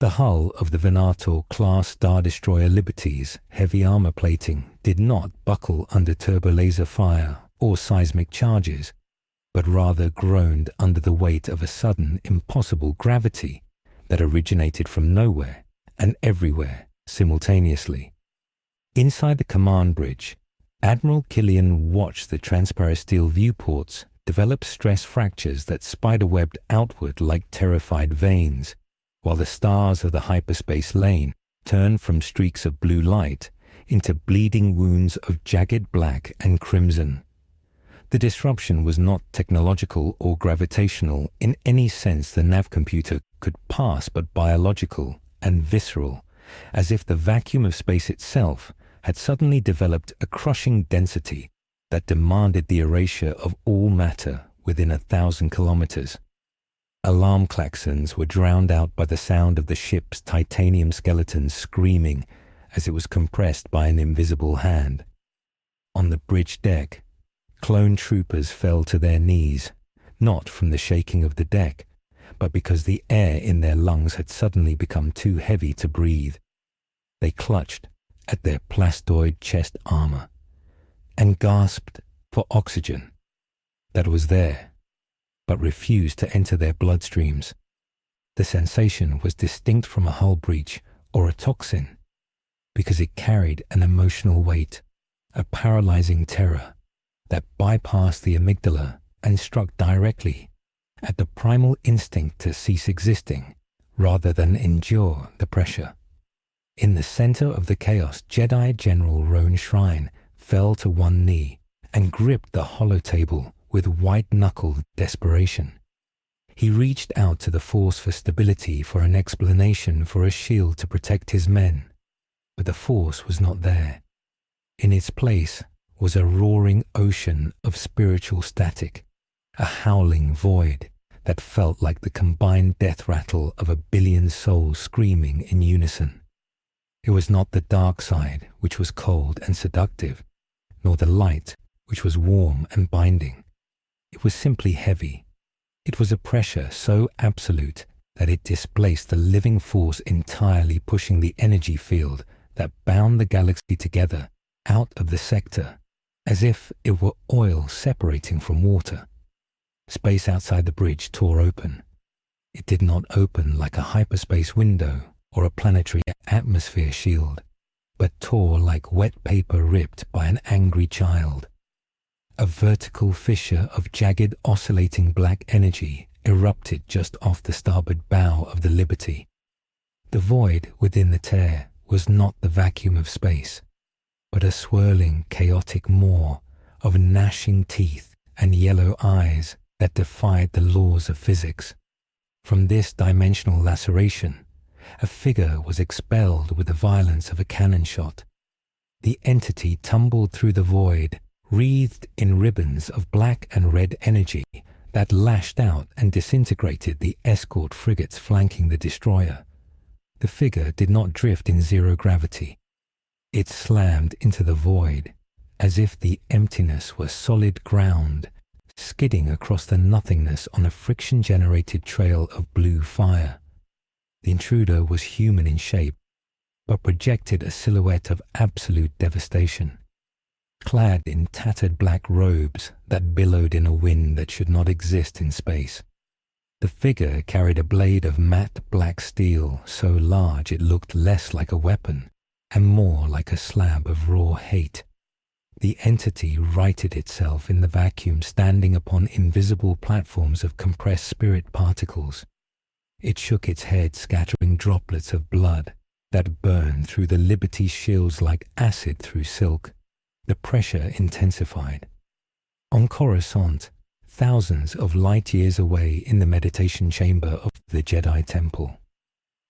The hull of the Venator-class Star Destroyer Liberty's heavy armor plating did not buckle under turbo-laser fire or seismic charges, but rather groaned under the weight of a sudden, impossible gravity that originated from nowhere and everywhere simultaneously. Inside the command bridge, Admiral Killian watched the transparent steel viewports develop stress fractures that spiderwebbed outward like terrified veins, while the stars of the hyperspace lane turned from streaks of blue light into bleeding wounds of jagged black and crimson. The disruption was not technological or gravitational in any sense the nav computer could pass, but biological and visceral, as if the vacuum of space itself had suddenly developed a crushing density that demanded the erasure of all matter within 1,000 kilometers. Alarm klaxons were drowned out by the sound of the ship's titanium skeleton screaming as it was compressed by an invisible hand. On the bridge deck, clone troopers fell to their knees, not from the shaking of the deck, but because the air in their lungs had suddenly become too heavy to breathe. They clutched at their plastoid chest armor and gasped for oxygen that was there, but refused to enter their bloodstreams. The sensation was distinct from a hull breach or a toxin, because it carried an emotional weight, a paralyzing terror that bypassed the amygdala and struck directly at the primal instinct to cease existing rather than endure the pressure. In the center of the chaos, Jedi General Roan Shrine fell to one knee and gripped the holotable with white-knuckled desperation. He reached out to the Force for stability, for an explanation, for a shield to protect his men. But the Force was not there. In its place was a roaring ocean of spiritual static, a howling void that felt like the combined death rattle of 1 billion souls screaming in unison. It was not the dark side, which was cold and seductive, nor the light, which was warm and binding. It was simply heavy. It was a pressure so absolute that it displaced the living force entirely, pushing the energy field that bound the galaxy together out of the sector, as if it were oil separating from water. Space outside the bridge tore open. It did not open like a hyperspace window or a planetary atmosphere shield, but tore like wet paper ripped by an angry child. A vertical fissure of jagged, oscillating black energy erupted just off the starboard bow of the Liberty. The void within the tear was not the vacuum of space, but a swirling, chaotic maw of gnashing teeth and yellow eyes that defied the laws of physics. From this dimensional laceration, a figure was expelled with the violence of a cannon shot. The entity tumbled through the void, wreathed in ribbons of black and red energy that lashed out and disintegrated the escort frigates flanking the destroyer. The figure did not drift in zero gravity. It slammed into the void as if the emptiness were solid ground, skidding across the nothingness on a friction-generated trail of blue fire. The intruder was human in shape, but projected a silhouette of absolute devastation. Clad in tattered black robes that billowed in a wind that should not exist in space. The figure carried a blade of matte black steel so large it looked less like a weapon and more like a slab of raw hate. The entity righted itself in the vacuum, standing upon invisible platforms of compressed spirit particles. It shook its head, scattering droplets of blood that burned through the Liberty shields like acid through silk. The pressure intensified. On Coruscant, thousands of light years away in the meditation chamber of the Jedi Temple,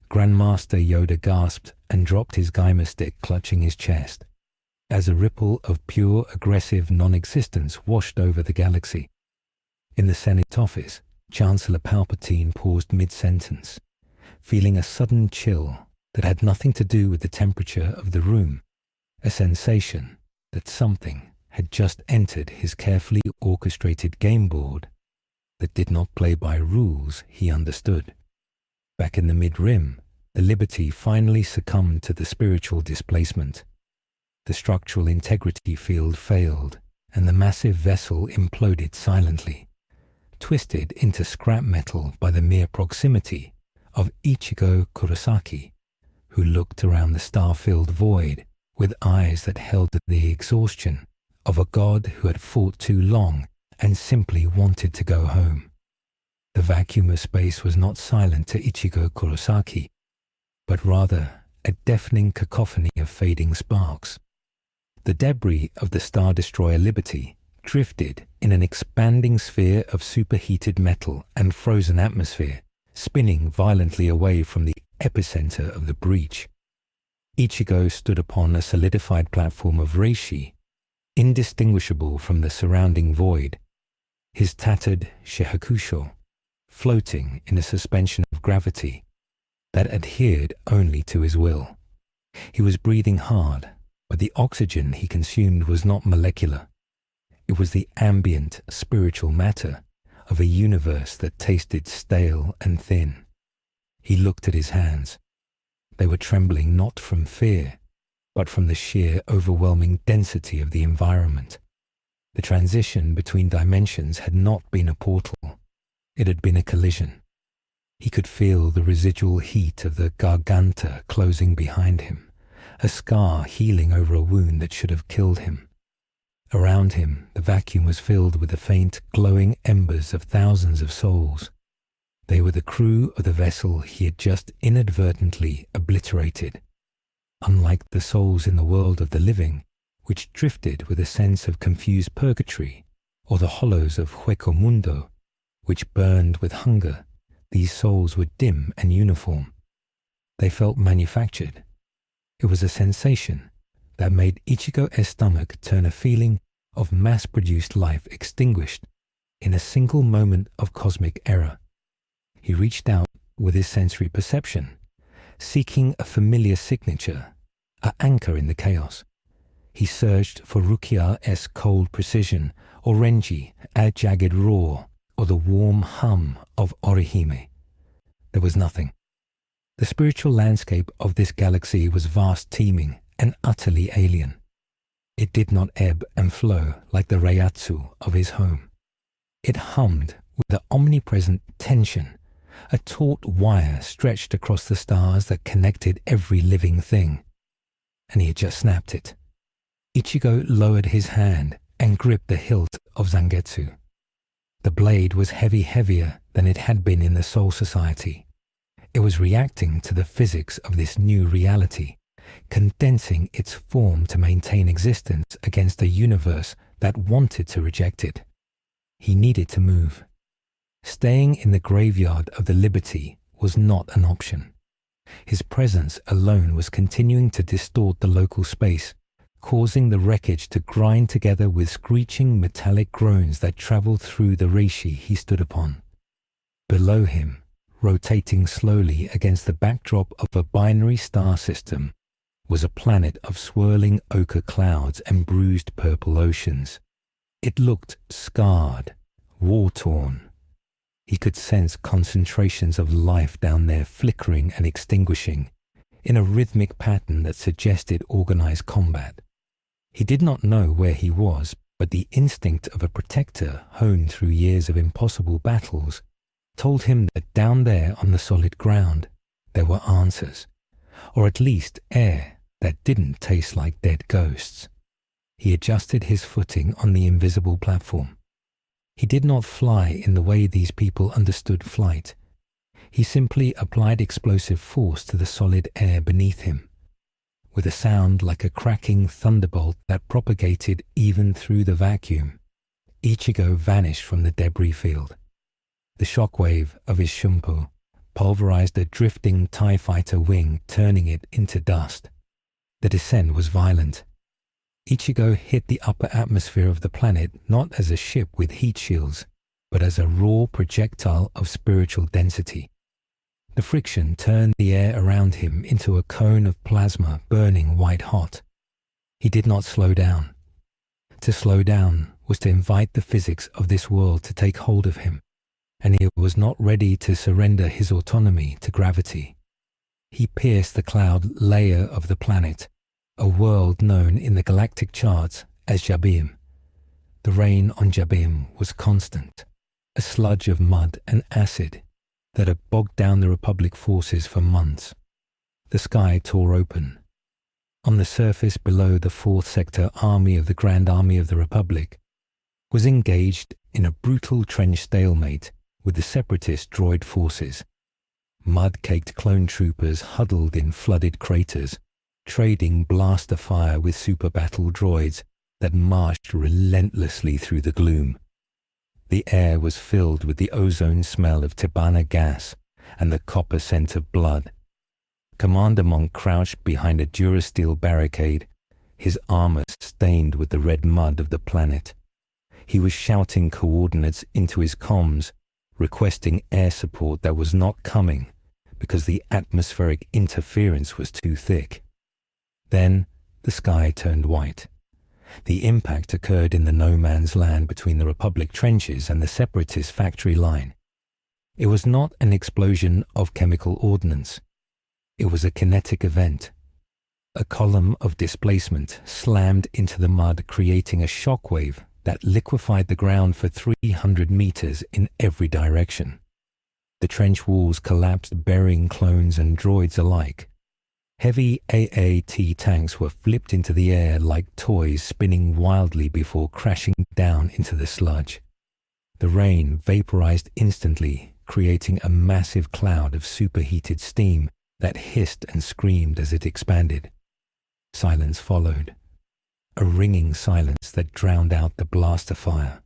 Grandmaster Yoda gasped and dropped his Geimer stick, clutching his chest, as a ripple of pure, aggressive non-existence washed over the galaxy. In the Senate office, Chancellor Palpatine paused mid-sentence, feeling a sudden chill that had nothing to do with the temperature of the room, a sensation that something had just entered his carefully orchestrated game board that did not play by rules he understood. Back in the mid-rim, the Liberty finally succumbed to the spiritual displacement. The structural integrity field failed, and the massive vessel imploded silently, twisted into scrap metal by the mere proximity of Ichigo Kurosaki, who looked around the star-filled void with eyes that held the exhaustion of a god who had fought too long and simply wanted to go home. The vacuum of space was not silent to Ichigo Kurosaki, but rather a deafening cacophony of fading sparks. The debris of the Star Destroyer Liberty drifted in an expanding sphere of superheated metal and frozen atmosphere, spinning violently away from the epicenter of the breach. Ichigo stood upon a solidified platform of reishi, indistinguishable from the surrounding void, his tattered shihakusho floating in a suspension of gravity that adhered only to his will. He was breathing hard, but the oxygen he consumed was not molecular. It was the ambient spiritual matter of a universe that tasted stale and thin. He looked at his hands. They were trembling not from fear, but from the sheer overwhelming density of the environment. The transition between dimensions had not been a portal. It had been a collision. He could feel the residual heat of the Garganta closing behind him, a scar healing over a wound that should have killed him. Around him, the vacuum was filled with the faint, glowing embers of thousands of souls. They were the crew of the vessel he had just inadvertently obliterated. Unlike the souls in the world of the living, which drifted with a sense of confused purgatory, or the hollows of Hueco Mundo, which burned with hunger, these souls were dim and uniform. They felt manufactured. It was a sensation that made Ichigo's stomach turn, a feeling of mass-produced life extinguished in a single moment of cosmic error. He reached out with his sensory perception, seeking a familiar signature, an anchor in the chaos. He searched for Rukia's cold precision, or Renji, a jagged roar, or the warm hum of Orihime. There was nothing. The spiritual landscape of this galaxy was vast, teeming, and utterly alien. It did not ebb and flow like the reiatsu of his home. It hummed with the omnipresent tension, a taut wire stretched across the stars that connected every living thing. And he had just snapped it. Ichigo lowered his hand and gripped the hilt of Zangetsu. The blade was heavier than it had been in the Soul Society. It was reacting to the physics of this new reality, condensing its form to maintain existence against a universe that wanted to reject it. He needed to move. Staying in the graveyard of the Liberty was not an option. His presence alone was continuing to distort the local space, causing the wreckage to grind together with screeching metallic groans that traveled through the reishi he stood upon. Below him, rotating slowly against the backdrop of a binary star system, was a planet of swirling ochre clouds and bruised purple oceans. It looked scarred, war-torn. He could sense concentrations of life down there flickering and extinguishing in a rhythmic pattern that suggested organized combat. He did not know where he was, but the instinct of a protector honed through years of impossible battles told him that down there on the solid ground there were answers, or at least air that didn't taste like dead ghosts. He adjusted his footing on the invisible platform. He did not fly in the way these people understood flight. He simply applied explosive force to the solid air beneath him. With a sound like a cracking thunderbolt that propagated even through the vacuum, Ichigo vanished from the debris field. The shockwave of his shunpo pulverized a drifting TIE fighter wing, turning it into dust. The descent was violent. Ichigo hit the upper atmosphere of the planet not as a ship with heat shields, but as a raw projectile of spiritual density. The friction turned the air around him into a cone of plasma burning white-hot. He did not slow down. To slow down was to invite the physics of this world to take hold of him, and he was not ready to surrender his autonomy to gravity. He pierced the cloud layer of the planet, a world known in the galactic charts as Jabim. The rain on Jabim was constant, a sludge of mud and acid that had bogged down the Republic forces for months. The sky tore open. On the surface below, the 4th Sector Army of the Grand Army of the Republic was engaged in a brutal trench stalemate with the separatist droid forces. Mud-caked clone troopers huddled in flooded craters, trading blaster fire with super battle droids that marched relentlessly through the gloom. The air was filled with the ozone smell of Tibanna gas and the copper scent of blood. Commander Monk crouched behind a durasteel barricade, his armor stained with the red mud of the planet. He was shouting coordinates into his comms, requesting air support that was not coming because the atmospheric interference was too thick. Then the sky turned white. The impact occurred in the no-man's land between the Republic trenches and the Separatist factory line. It was not an explosion of chemical ordnance. It was a kinetic event. A column of displacement slammed into the mud, creating a shockwave that liquefied the ground for 300 meters in every direction. The trench walls collapsed, burying clones and droids alike. Heavy AAT tanks were flipped into the air like toys, spinning wildly before crashing down into the sludge. The rain vaporized instantly, creating a massive cloud of superheated steam that hissed and screamed as it expanded. Silence followed, a ringing silence that drowned out the blaster fire.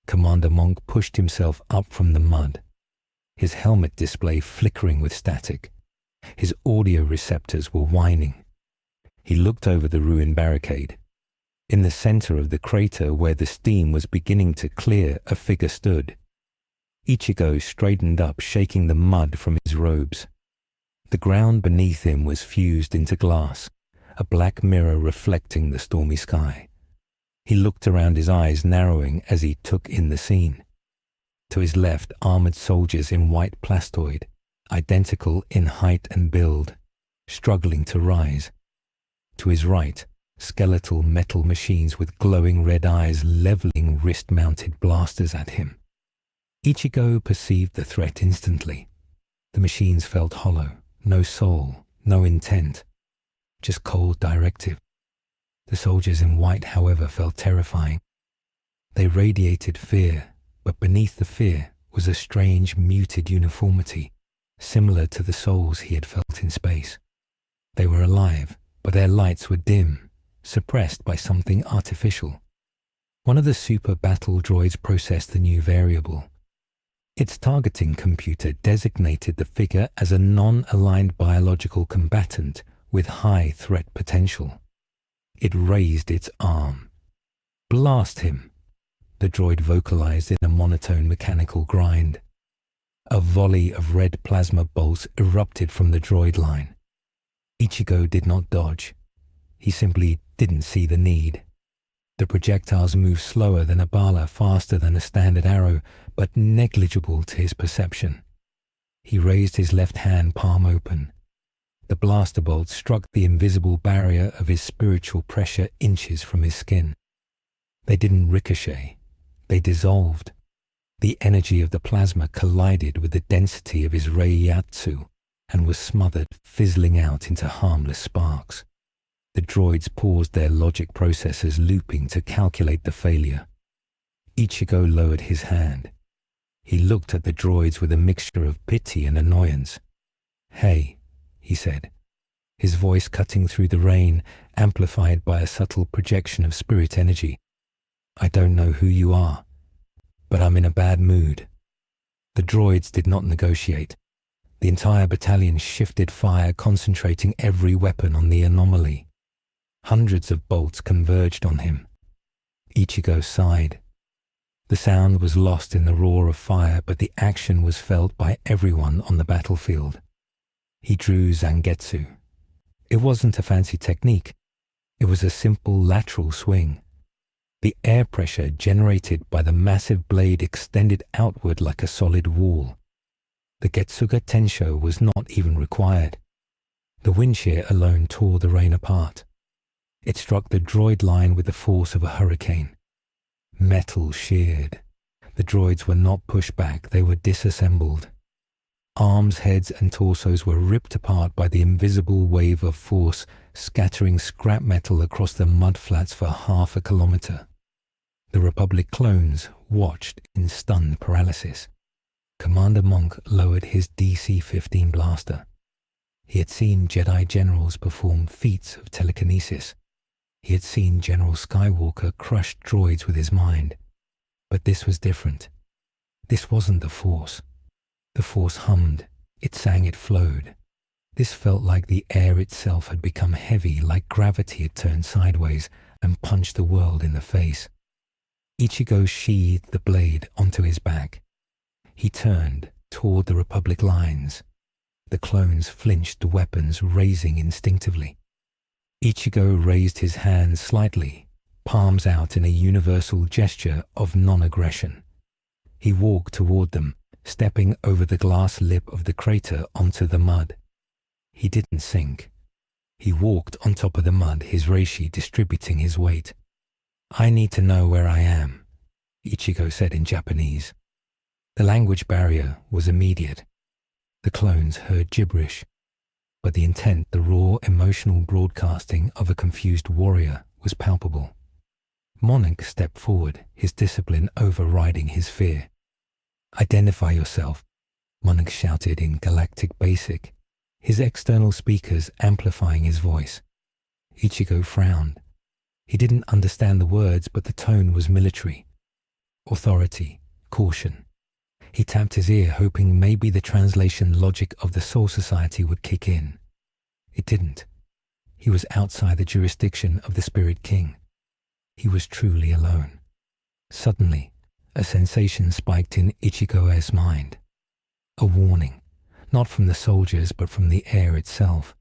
Commander Monk pushed himself up from the mud, his helmet display flickering with static. His audio receptors were whining. He looked over the ruined barricade. In the center of the crater where the steam was beginning to clear, a figure stood. Ichigo straightened up, shaking the mud from his robes. The ground beneath him was fused into glass, a black mirror reflecting the stormy sky. He looked around, his eyes narrowing as he took in the scene. To his left, armored soldiers in white plastoid, identical in height and build, struggling to rise. To his right, skeletal metal machines with glowing red eyes leveling wrist-mounted blasters at him. Ichigo perceived the threat instantly. The machines felt hollow, no soul, no intent, just cold directive. The soldiers in white, however, felt terrifying. They radiated fear, but beneath the fear was a strange, muted uniformity, similar to the souls he had felt in space. They were alive, but their lights were dim, suppressed by something artificial. One of the super battle droids processed the new variable. Its targeting computer designated the figure as a non-aligned biological combatant with high threat potential. It raised its arm. "Blast him," the droid vocalized in a monotone mechanical grind. A volley of red plasma bolts erupted from the droid line. Ichigo did not dodge. He simply didn't see the need. The projectiles moved slower than a bala, faster than a standard arrow, but negligible to his perception. He raised his left hand, palm open. The blaster bolt struck the invisible barrier of his spiritual pressure inches from his skin. They didn't ricochet. They dissolved. The energy of the plasma collided with the density of his reiatsu and was smothered, fizzling out into harmless sparks. The droids paused their logic processors, looping to calculate the failure. Ichigo lowered his hand. He looked at the droids with a mixture of pity and annoyance. "Hey," he said, his voice cutting through the rain, amplified by a subtle projection of spirit energy. "I don't know who you are, but I'm in a bad mood." The droids did not negotiate. The entire battalion shifted fire, concentrating every weapon on the anomaly. Hundreds of bolts converged on him. Ichigo sighed. The sound was lost in the roar of fire, but the action was felt by everyone on the battlefield. He drew Zangetsu. It wasn't a fancy technique. It was a simple lateral swing. The air pressure generated by the massive blade extended outward like a solid wall. The Getsuga Tensho was not even required. The wind shear alone tore the rain apart. It struck the droid line with the force of a hurricane. Metal sheared. The droids were not pushed back, they were disassembled. Arms, heads, and torsos were ripped apart by the invisible wave of force, scattering scrap metal across the mudflats for half a kilometer. The Republic clones watched in stunned paralysis. Commander Monk lowered his DC-15 blaster. He had seen Jedi generals perform feats of telekinesis. He had seen General Skywalker crush droids with his mind. But this was different. This wasn't the Force. The Force hummed. It sang, it flowed. This felt like the air itself had become heavy, like gravity had turned sideways and punched the world in the face. Ichigo sheathed the blade onto his back. He turned toward the Republic lines. The clones flinched, the weapons raising instinctively. Ichigo raised his hands slightly, palms out in a universal gesture of non-aggression. He walked toward them, stepping over the glass lip of the crater onto the mud. He didn't sink. He walked on top of the mud, his reishi distributing his weight. "I need to know where I am," Ichigo said in Japanese. The language barrier was immediate. The clones heard gibberish, but the intent, the raw emotional broadcasting of a confused warrior was palpable. Monarch stepped forward, his discipline overriding his fear. "Identify yourself," Monarch shouted in Galactic Basic, his external speakers amplifying his voice. Ichigo frowned. He didn't understand the words, but the tone was military. Authority, caution. He tapped his ear, hoping maybe the translation logic of the Soul Society would kick in. It didn't. He was outside the jurisdiction of the Spirit King. He was truly alone. Suddenly, a sensation spiked in Ichigo's mind. A warning, not from the soldiers but from the air itself.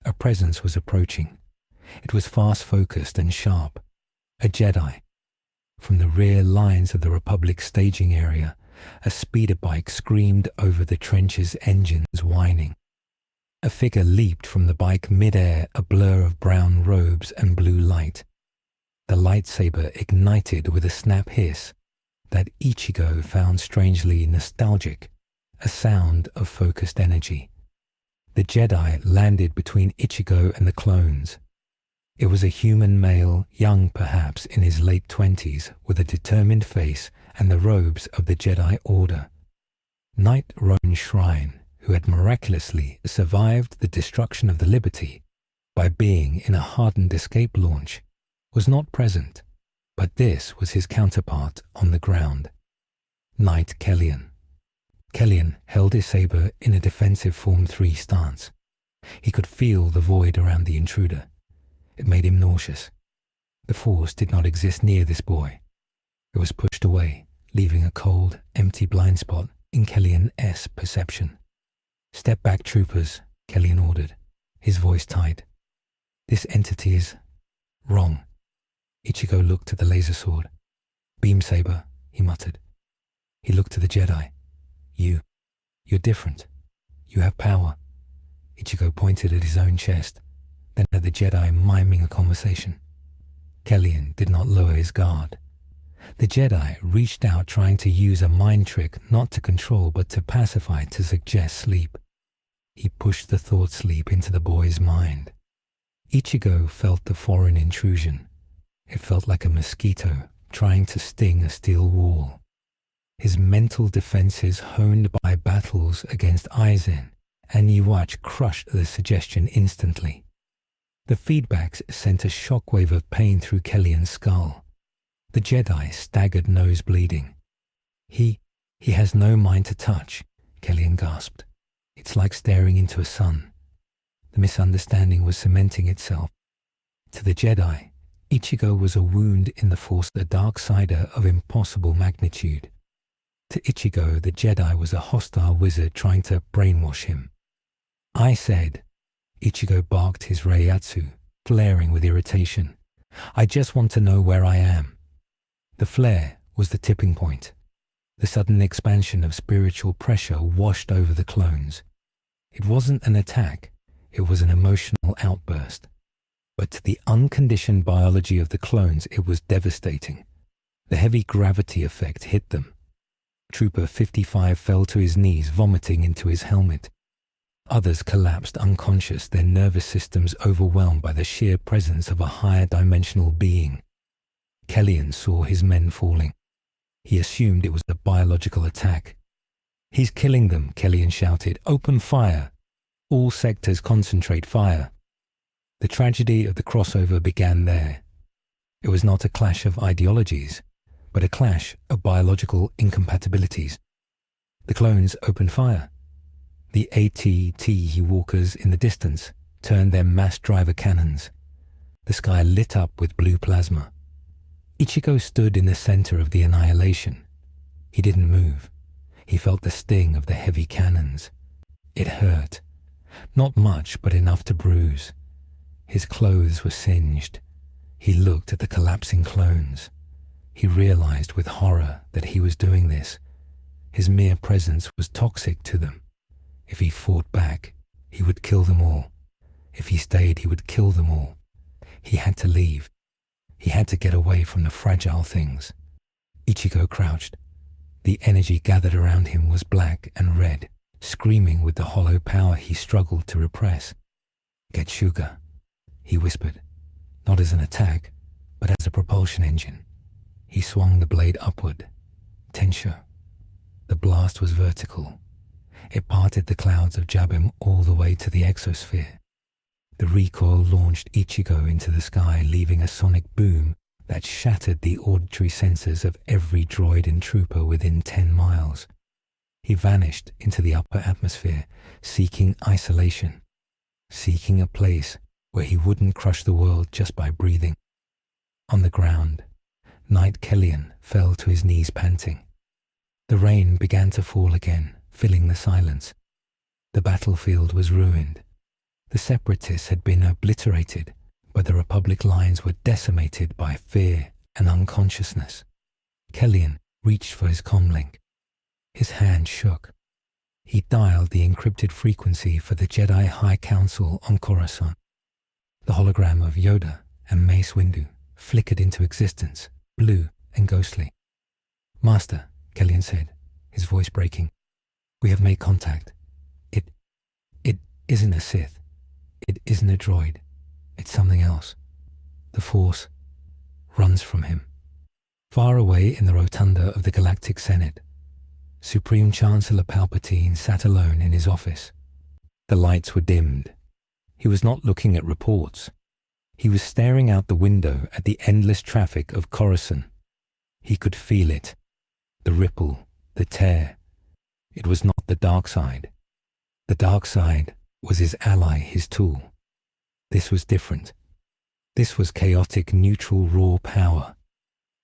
A presence was approaching. It was fast-focused and sharp. A Jedi. From the rear lines of the Republic staging area, a speeder bike screamed over the trench's engines whining. A figure leaped from the bike mid-air, a blur of brown robes and blue light. The lightsaber ignited with a snap hiss that Ichigo found strangely nostalgic, a sound of focused energy. The Jedi landed between Ichigo and the clones. It was a human male, young perhaps in his late 20s, with a determined face and the robes of the Jedi Order. Knight Roan Shrine, who had miraculously survived the destruction of the Liberty by being in a hardened escape launch, was not present, but this was his counterpart on the ground. Knight Kellyan. Kellyan held his saber in a defensive Form 3 stance. He could feel the void around the intruder. It made him nauseous. The Force did not exist near this boy. It was pushed away, leaving a cold, empty blind spot in Kellyan's perception. "Step back, troopers," Kellyan ordered, his voice tight. "This entity is wrong." Ichigo looked at the laser sword. "Beam saber," he muttered. He looked to the Jedi. You're different. You have power." Ichigo pointed at his own chest, then at the Jedi miming a conversation. Kellyan did not lower his guard. The Jedi reached out, trying to use a mind trick not to control but to pacify, to suggest sleep. He pushed the thought sleep into the boy's mind. Ichigo felt the foreign intrusion. It felt like a mosquito trying to sting a steel wall. His mental defenses, honed by battles against Aizen and Yuach, crushed the suggestion instantly. The feedbacks sent a shockwave of pain through Kellyan's skull. The Jedi staggered, nose bleeding. He has no mind to touch," Kellyan gasped. "It's like staring into a sun." The misunderstanding was cementing itself. To the Jedi, Ichigo was a wound in the Force, a dark-sider of impossible magnitude. To Ichigo, the Jedi was a hostile wizard trying to brainwash him. "I said," Ichigo barked his reiatsu, flaring with irritation, "I just want to know where I am." The flare was the tipping point. The sudden expansion of spiritual pressure washed over the clones. It wasn't an attack. it was an emotional outburst. But to the unconditioned biology of the clones, it was devastating. The heavy gravity effect hit them. Trooper 55 fell to his knees, vomiting into his helmet. Others collapsed unconscious, their nervous systems overwhelmed by the sheer presence of a higher dimensional being. Kellyan saw his men falling. He assumed it was a biological attack. "He's killing them," Kellyan shouted. "Open fire! All sectors concentrate fire." The tragedy of the crossover began there. It was not a clash of ideologies, but a clash of biological incompatibilities. The clones opened fire. The AT-T walkers in the distance turned their mass driver cannons. The sky lit up with blue plasma. Ichigo stood in the center of the annihilation. He didn't move. He felt the sting of the heavy cannons. It hurt. Not much, but enough to bruise. His clothes were singed. He looked at the collapsing clones. He realized with horror that he was doing this. His mere presence was toxic to them. If he fought back, he would kill them all. If he stayed, he would kill them all. He had to leave. He had to get away from the fragile things. Ichigo crouched. The energy gathered around him was black and red, screaming with the hollow power he struggled to repress. "Get Shuga," he whispered, not as an attack, but as a propulsion engine. He swung the blade upward. Tensho. The blast was vertical. It parted the clouds of Jabim all the way to the exosphere. The recoil launched Ichigo into the sky, leaving a sonic boom that shattered the auditory senses of every droid and trooper within 10 miles. He vanished into the upper atmosphere, seeking isolation, seeking a place where he wouldn't crush the world just by breathing. On the ground, Knight Kellyan fell to his knees panting. The rain began to fall again, filling the silence. The battlefield was ruined. The Separatists had been obliterated, but the Republic lines were decimated by fear and unconsciousness. Kellyan reached for his comlink. His hand shook. He dialed the encrypted frequency for the Jedi High Council on Coruscant. The hologram of Yoda and Mace Windu flickered into existence, blue and ghostly. "Master," Kellyan said, his voice breaking, "we have made contact. It isn't a Sith. It isn't a droid. It's something else." The Force runs from him. Far away in the rotunda of the Galactic Senate, Supreme Chancellor Palpatine sat alone in his office. The lights were dimmed. He was not looking at reports. He was staring out the window at the endless traffic of Coruscant. He could feel it. The ripple, the tear. It was not the dark side. The dark side was his ally, his tool. This was different. This was chaotic, neutral, raw power.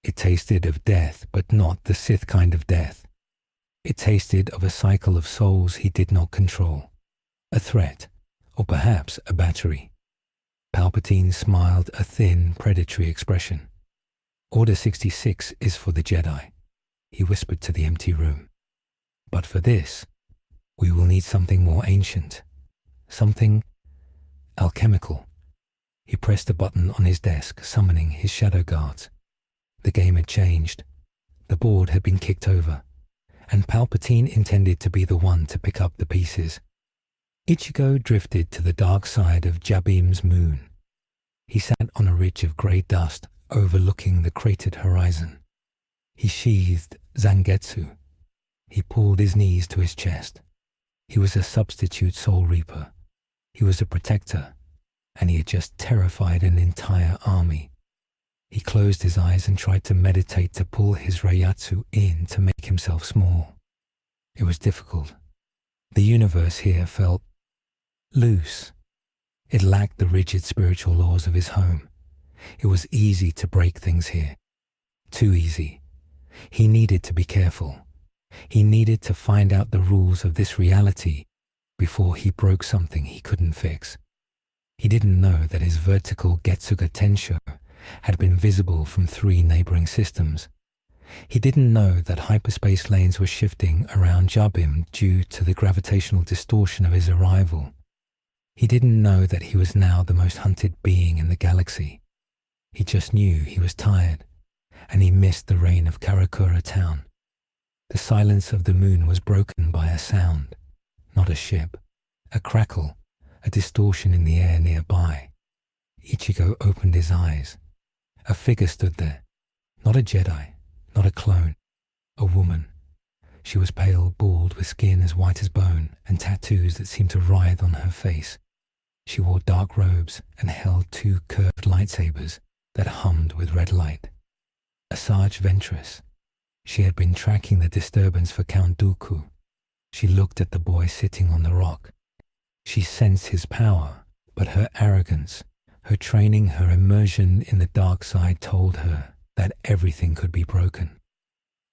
It tasted of death, but not the Sith kind of death. It tasted of a cycle of souls he did not control. A threat, or perhaps a battery. Palpatine smiled a thin, predatory expression. "Order 66 is for the Jedi," he whispered to the empty room. "But for this, we will need something more ancient. Something alchemical." He pressed a button on his desk, summoning his shadow guards. The game had changed. The board had been kicked over, and Palpatine intended to be the one to pick up the pieces. Ichigo drifted to the dark side of Jabim's moon. He sat on a ridge of grey dust overlooking the cratered horizon. He sheathed Zangetsu. He pulled his knees to his chest. He was a substitute Soul Reaper. He was a protector, and he had just terrified an entire army. He closed his eyes and tried to meditate to pull his reiatsu in to make himself small. It was difficult. The universe here felt loose. It lacked the rigid spiritual laws of his home. It was easy to break things here. Too easy. He needed to be careful. He needed to find out the rules of this reality before he broke something he couldn't fix. He didn't know that his vertical Getsuga Tensho had been visible from 3 neighboring systems. He didn't know that hyperspace lanes were shifting around Jabim due to the gravitational distortion of his arrival. He didn't know that he was now the most hunted being in the galaxy. He just knew he was tired, and he missed the rain of Karakura town. The silence of the moon was broken by a sound, not a ship, a crackle, a distortion in the air nearby. Ichigo opened his eyes. A figure stood there, not a Jedi, not a clone, a woman. She was pale, bald, with skin as white as bone and tattoos that seemed to writhe on her face. She wore dark robes and held two curved lightsabers that hummed with red light. Asajj Ventress. She had been tracking the disturbance for Count Dooku. She looked at the boy sitting on the rock. She sensed his power, but her arrogance, her training, her immersion in the dark side told her that everything could be broken.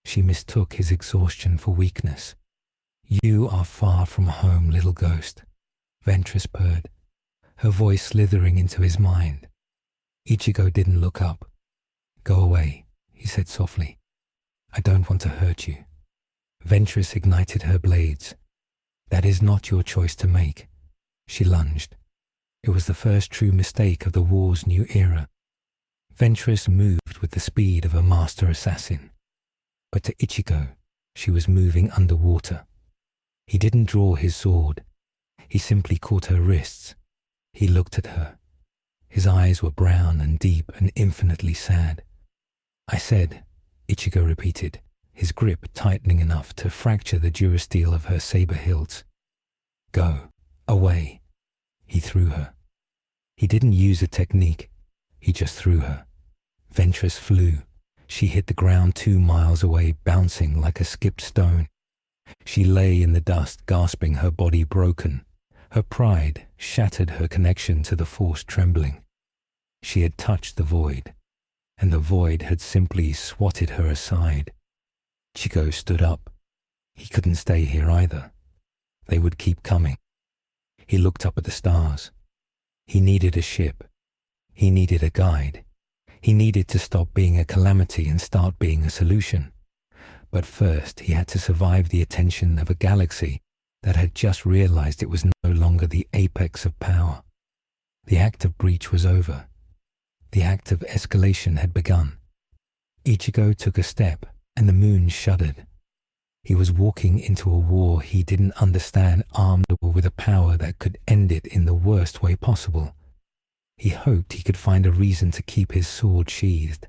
She mistook his exhaustion for weakness. "You are far from home, little ghost," Ventress purred, her voice slithering into his mind. Ichigo didn't look up. "Go away," he said softly. "I don't want to hurt you." Ventress ignited her blades. "That is not your choice to make." She lunged. It was the first true mistake of the war's new era. Ventress moved with the speed of a master assassin. But to Ichigo, she was moving underwater. He didn't draw his sword. He simply caught her wrists. He looked at her. His eyes were brown and deep and infinitely sad. "I said," Ichigo repeated, his grip tightening enough to fracture the durasteel of her saber hilts. "Go. Away." He threw her. He didn't use a technique. He just threw her. Ventress flew. She hit the ground 2 miles away, bouncing like a skipped stone. She lay in the dust, gasping, her body broken. Her pride shattered her connection to the Force trembling. She had touched the void, and the void had simply swatted her aside. Ichigo stood up. He couldn't stay here either. They would keep coming. He looked up at the stars. He needed a ship. He needed a guide. He needed to stop being a calamity and start being a solution. But first, he had to survive the attention of a galaxy that had just realized it was no longer the apex of power. The act of breach was over. The act of escalation had begun. Ichigo took a step, and the moon shuddered. He was walking into a war he didn't understand, armed with a power that could end it in the worst way possible. He hoped he could find a reason to keep his sword sheathed.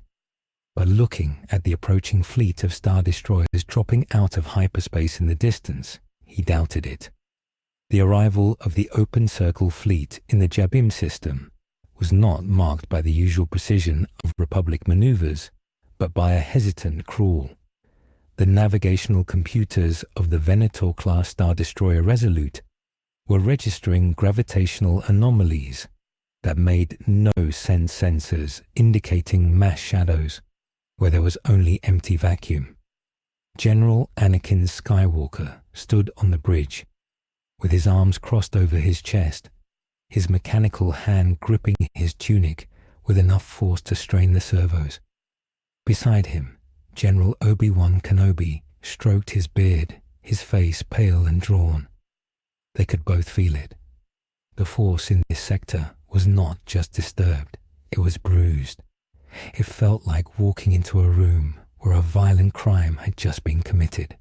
But looking at the approaching fleet of star destroyers dropping out of hyperspace in the distance, he doubted it. The arrival of the Open Circle fleet in the Jabim system was not marked by the usual precision of Republic maneuvers, but by a hesitant crawl. The navigational computers of the Venator-class Star Destroyer Resolute were registering gravitational anomalies that made no sense, sensors indicating mass shadows where there was only empty vacuum. General Anakin Skywalker stood on the bridge, with his arms crossed over his chest, his mechanical hand gripping his tunic with enough force to strain the servos. Beside him, General Obi-Wan Kenobi stroked his beard, his face pale and drawn. They could both feel it. The force in this sector was not just disturbed, it was bruised. It felt like walking into a room where a violent crime had just been committed,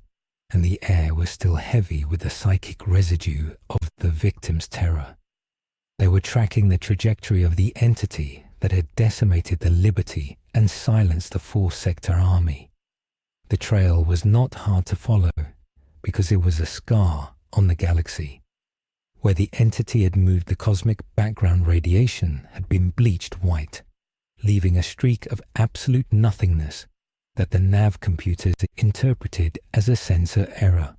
and the air was still heavy with the psychic residue of the victim's terror. They were tracking the trajectory of the entity that had decimated the Liberty and silenced the Force Sector army. The trail was not hard to follow because it was a scar on the galaxy. Where the entity had moved, the cosmic background radiation had been bleached white, leaving a streak of absolute nothingness that the nav computers interpreted as a sensor error.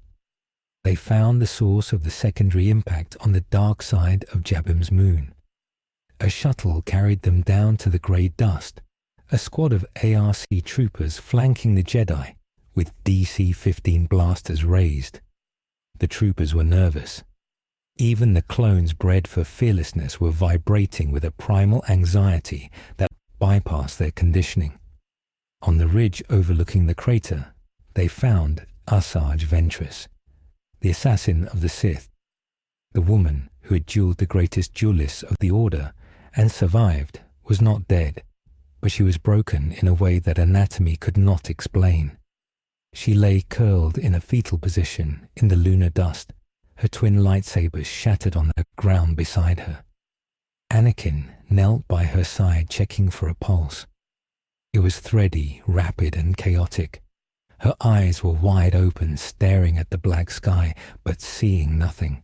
They found the source of the secondary impact on the dark side of Jabim's moon. A shuttle carried them down to the grey dust, a squad of ARC troopers flanking the Jedi with DC-15 blasters raised. The troopers were nervous. Even the clones bred for fearlessness were vibrating with a primal anxiety that bypassed their conditioning. On the ridge overlooking the crater, they found Asajj Ventress, the assassin of the Sith. The woman who had dueled the greatest duelist of the Order and survived was not dead, but she was broken in a way that anatomy could not explain. She lay curled in a fetal position in the lunar dust, her twin lightsabers shattered on the ground beside her. Anakin knelt by her side, checking for a pulse. It was thready, rapid, and chaotic. Her eyes were wide open, staring at the black sky, but seeing nothing.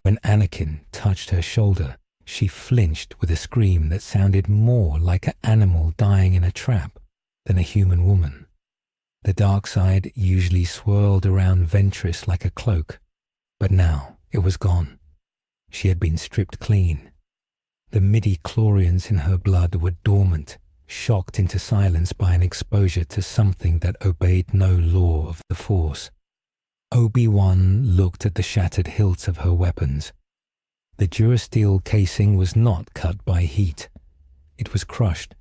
When Anakin touched her shoulder, she flinched with a scream that sounded more like an animal dying in a trap than a human woman. The dark side usually swirled around Ventress like a cloak, but now it was gone. She had been stripped clean. The midi-chlorians in her blood were dormant, shocked into silence by an exposure to something that obeyed no law of the Force. Obi-Wan looked at the shattered hilts of her weapons. The durasteel casing was not cut by heat. It was crushed.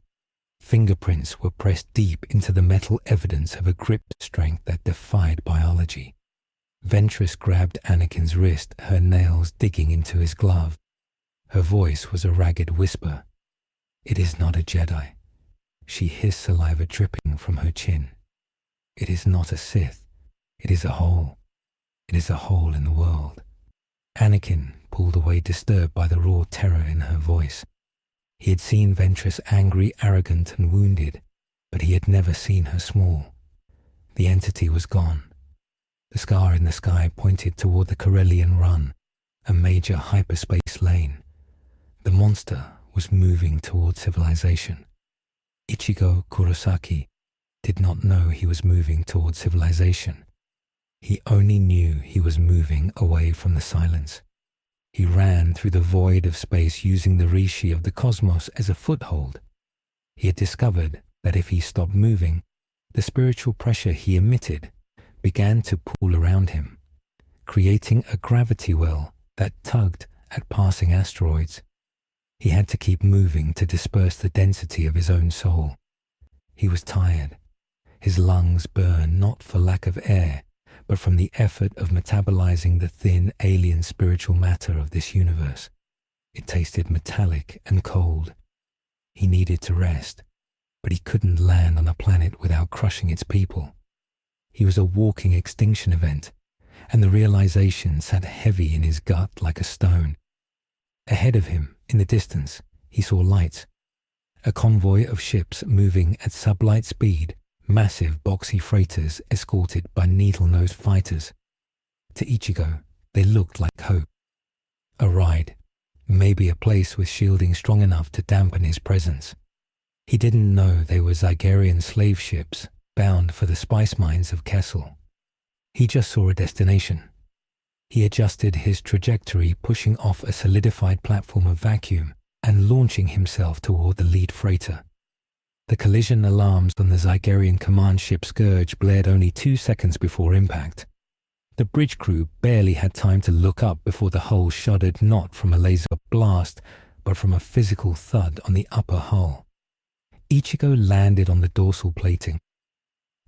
Fingerprints were pressed deep into the metal, evidence of a grip strength that defied biology. Ventress grabbed Anakin's wrist, her nails digging into his glove. Her voice was a ragged whisper. "It is not a Jedi." She hissed, saliva dripping from her chin. "It is not a Sith. It is a hole. It is a hole in the world." Anakin pulled away, disturbed by the raw terror in her voice. He had seen Ventress angry, arrogant, and wounded, but he had never seen her small. The entity was gone. The scar in the sky pointed toward the Corellian Run, a major hyperspace lane. The monster was moving toward civilization. Ichigo Kurosaki did not know he was moving toward civilization. He only knew he was moving away from the silence. He ran through the void of space, using the rishi of the cosmos as a foothold. He had discovered that if he stopped moving, the spiritual pressure he emitted began to pool around him, creating a gravity well that tugged at passing asteroids. He had to keep moving to disperse the density of his own soul. He was tired. His lungs burned not for lack of air, but from the effort of metabolizing the thin alien spiritual matter of this universe. It tasted metallic and cold. He needed to rest, but he couldn't land on a planet without crushing its people. He was a walking extinction event, and the realization sat heavy in his gut like a stone. Ahead of him, in the distance, he saw lights. A convoy of ships moving at sublight speed, massive boxy freighters escorted by needle-nosed fighters. To Ichigo, they looked like hope. A ride, maybe a place with shielding strong enough to dampen his presence. He didn't know they were Zygarian slave ships bound for the spice mines of Kessel. He just saw a destination. He adjusted his trajectory, pushing off a solidified platform of vacuum and launching himself toward the lead freighter. The collision alarms on the Zygarian command ship Scourge blared only 2 seconds before impact. The bridge crew barely had time to look up before the hull shuddered, not from a laser blast, but from a physical thud on the upper hull. Ichigo landed on the dorsal plating.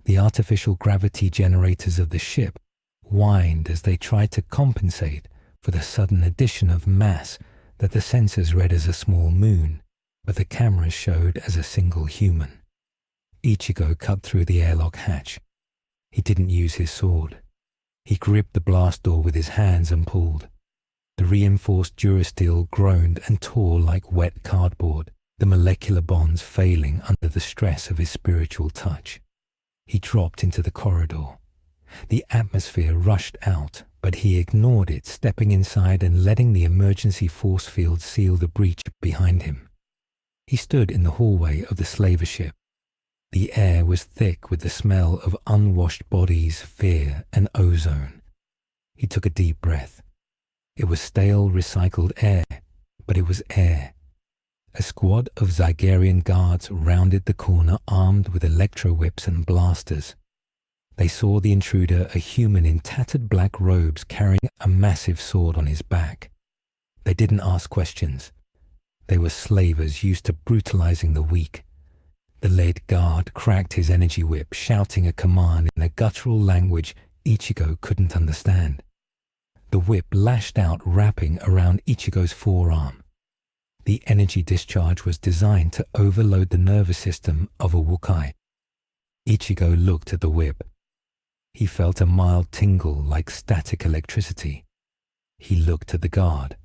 The artificial gravity generators of the ship whined as they tried to compensate for the sudden addition of mass that the sensors read as a small moon, but the cameras showed as a single human. Ichigo cut through the airlock hatch. He didn't use his sword. He gripped the blast door with his hands and pulled. The reinforced durasteel groaned and tore like wet cardboard, the molecular bonds failing under the stress of his spiritual touch. He dropped into the corridor. The atmosphere rushed out, but he ignored it, stepping inside and letting the emergency force field seal the breach behind him. He stood in the hallway of the slaver ship. The air was thick with the smell of unwashed bodies, fear, and ozone. He took a deep breath. It was stale, recycled air, but it was air. A squad of Zygarian guards rounded the corner, armed with electro-whips and blasters. They saw the intruder, a human in tattered black robes carrying a massive sword on his back. They didn't ask questions. They were slavers used to brutalizing the weak. The lead guard cracked his energy whip, shouting a command in a guttural language Ichigo couldn't understand. The whip lashed out, wrapping around Ichigo's forearm. The energy discharge was designed to overload the nervous system of a Wookiee. Ichigo looked at the whip. He felt a mild tingle like static electricity. He looked at the guard.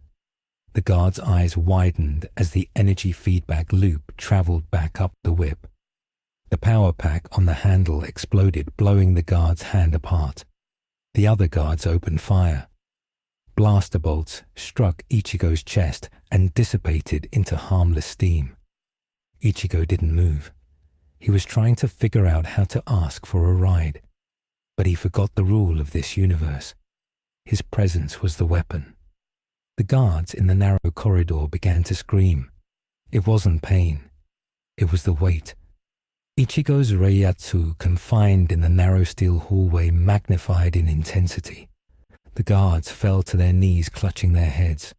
The guard's eyes widened as the energy feedback loop traveled back up the whip. The power pack on the handle exploded, blowing the guard's hand apart. The other guards opened fire. Blaster bolts struck Ichigo's chest and dissipated into harmless steam. Ichigo didn't move. He was trying to figure out how to ask for a ride. But he forgot the rule of this universe. His presence was the weapon. The guards in the narrow corridor began to scream. It wasn't pain. It was the weight. Ichigo's reiatsu, confined in the narrow steel hallway, magnified in intensity. The guards fell to their knees, clutching their heads.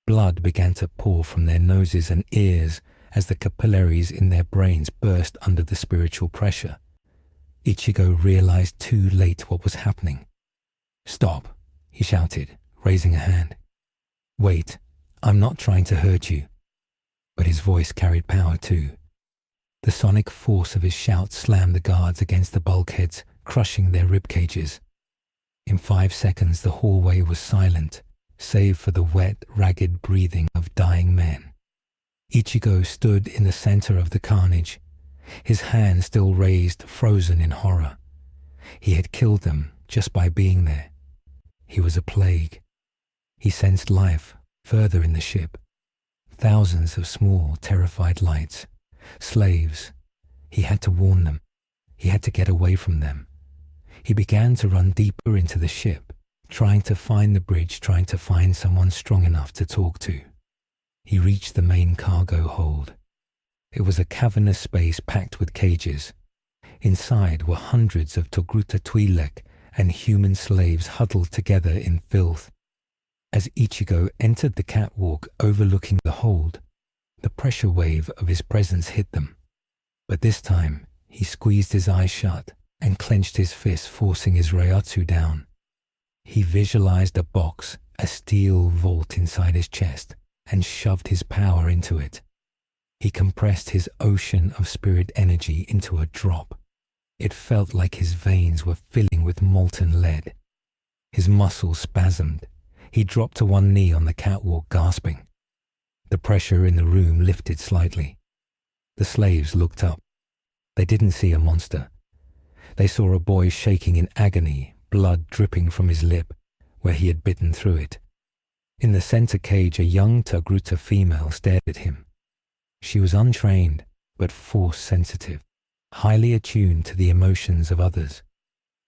Blood began to pour from their noses and ears as the capillaries in their brains burst under the spiritual pressure. Ichigo realized too late what was happening. "Stop," he shouted, raising a hand. "Wait, I'm not trying to hurt you." But his voice carried power too. The sonic force of his shout slammed the guards against the bulkheads, crushing their rib cages. In 5 seconds, the hallway was silent, save for the wet, ragged breathing of dying men. Ichigo stood in the center of the carnage, his hand still raised, frozen in horror. He had killed them just by being there. He was a plague. He sensed life further in the ship. Thousands of small, terrified lights. Slaves. He had to warn them. He had to get away from them. He began to run deeper into the ship, trying to find the bridge, trying to find someone strong enough to talk to. He reached the main cargo hold. It was a cavernous space packed with cages. Inside were hundreds of Togruta Twi'lek and human slaves huddled together in filth. As Ichigo entered the catwalk overlooking the hold, the pressure wave of his presence hit them. But this time, he squeezed his eyes shut and clenched his fist, forcing his reiatsu down. He visualized a box, a steel vault inside his chest, and shoved his power into it. He compressed his ocean of spirit energy into a drop. It felt like his veins were filling with molten lead. His muscles spasmed. He dropped to one knee on the catwalk, gasping. The pressure in the room lifted slightly. The slaves looked up. They didn't see a monster. They saw a boy shaking in agony, blood dripping from his lip, where he had bitten through it. In the center cage, a young Togruta female stared at him. She was untrained, but force-sensitive, highly attuned to the emotions of others.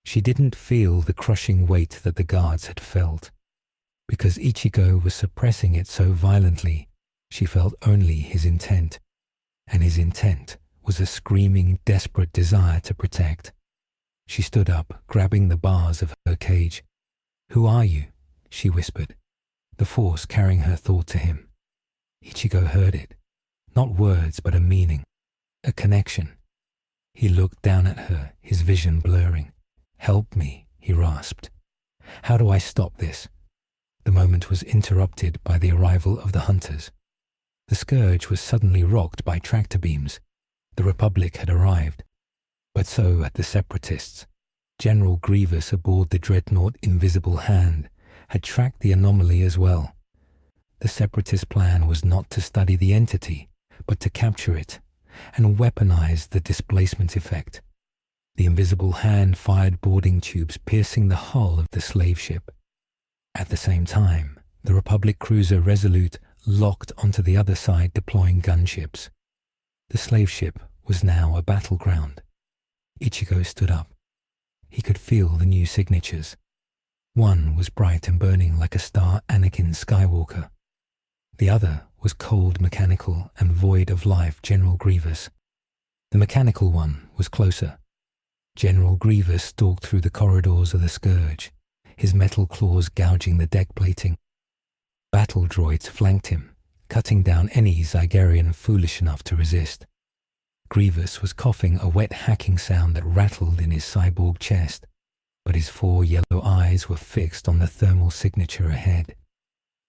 She didn't feel the crushing weight that the guards had felt. Because Ichigo was suppressing it so violently, she felt only his intent. And his intent was a screaming, desperate desire to protect. She stood up, grabbing the bars of her cage. "Who are you?" she whispered, the force carrying her thought to him. Ichigo heard it. Not words, but a meaning, a connection. He looked down at her, his vision blurring. "Help me," he rasped. "How do I stop this?" The moment was interrupted by the arrival of the hunters. The scourge was suddenly rocked by tractor beams. The Republic had arrived. But so had the Separatists. General Grievous aboard the dreadnought Invisible Hand had tracked the anomaly as well. The Separatist plan was not to study the entity, but to capture it and weaponize the displacement effect. The Invisible Hand fired boarding tubes, piercing the hull of the slave ship. At the same time, the Republic cruiser Resolute locked onto the other side, deploying gunships. The slave ship was now a battleground. Ichigo stood up. He could feel the new signatures. One was bright and burning like a star Anakin Skywalker. The other was cold, mechanical, and void of life General Grievous. The mechanical one was closer. General Grievous stalked through the corridors of the Scourge, his metal claws gouging the deck plating. Battle droids flanked him, cutting down any Zygerian foolish enough to resist. Grievous was coughing a wet hacking sound that rattled in his cyborg chest, but his 4 yellow eyes were fixed on the thermal signature ahead.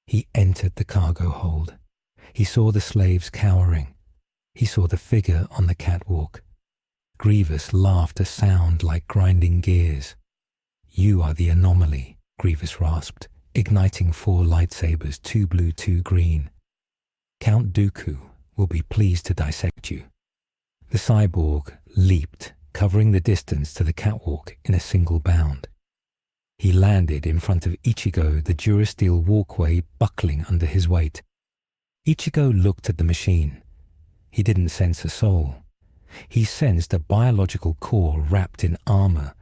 He entered the cargo hold. He saw the slaves cowering. He saw the figure on the catwalk. Grievous laughed a sound like grinding gears. "You are the anomaly," Grievous rasped, igniting 4 lightsabers, 2 blue, 2 green. "Count Dooku will be pleased to dissect you." The cyborg leaped, covering the distance to the catwalk in a single bound. He landed in front of Ichigo, the durasteel walkway buckling under his weight. Ichigo looked at the machine. He didn't sense a soul. He sensed a biological core wrapped in armor,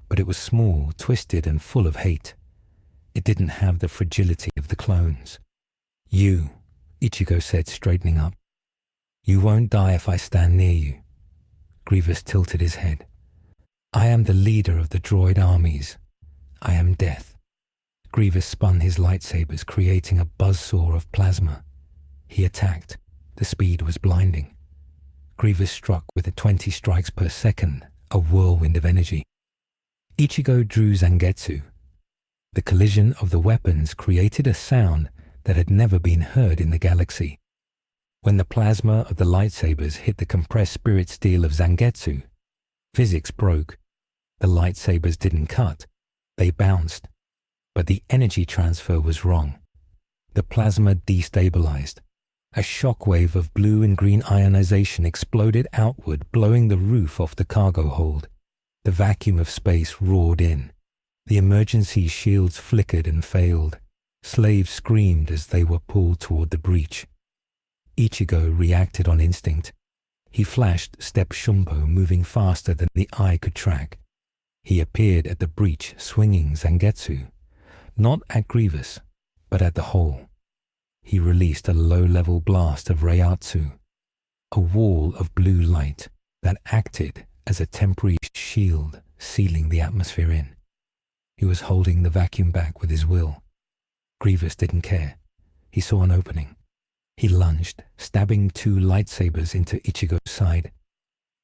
but it was small, twisted, and full of hate. It didn't have the fragility of the clones. "You," Ichigo said, straightening up. "You won't die if I stand near you." Grievous tilted his head. "I am the leader of the droid armies. I am death." Grievous spun his lightsabers, creating a buzzsaw of plasma. He attacked. The speed was blinding. Grievous struck with 20 strikes per second, a whirlwind of energy. Ichigo drew Zangetsu. The collision of the weapons created a sound that had never been heard in the galaxy. When the plasma of the lightsabers hit the compressed spirit steel of Zangetsu, physics broke. The lightsabers didn't cut, they bounced. But the energy transfer was wrong. The plasma destabilized. A shockwave of blue and green ionization exploded outward, blowing the roof off the cargo hold. The vacuum of space roared in. The emergency shields flickered and failed. Slaves screamed as they were pulled toward the breach. Ichigo reacted on instinct. He flashed Step Shumbo, moving faster than the eye could track. He appeared at the breach, swinging Zangetsu, not at Grievous, but at the hole. He released a low-level blast of reiatsu, a wall of blue light that acted as a temporary shield, sealing the atmosphere in. He was holding the vacuum back with his will. Grievous didn't care. He saw an opening. He lunged, stabbing 2 lightsabers into Ichigo's side.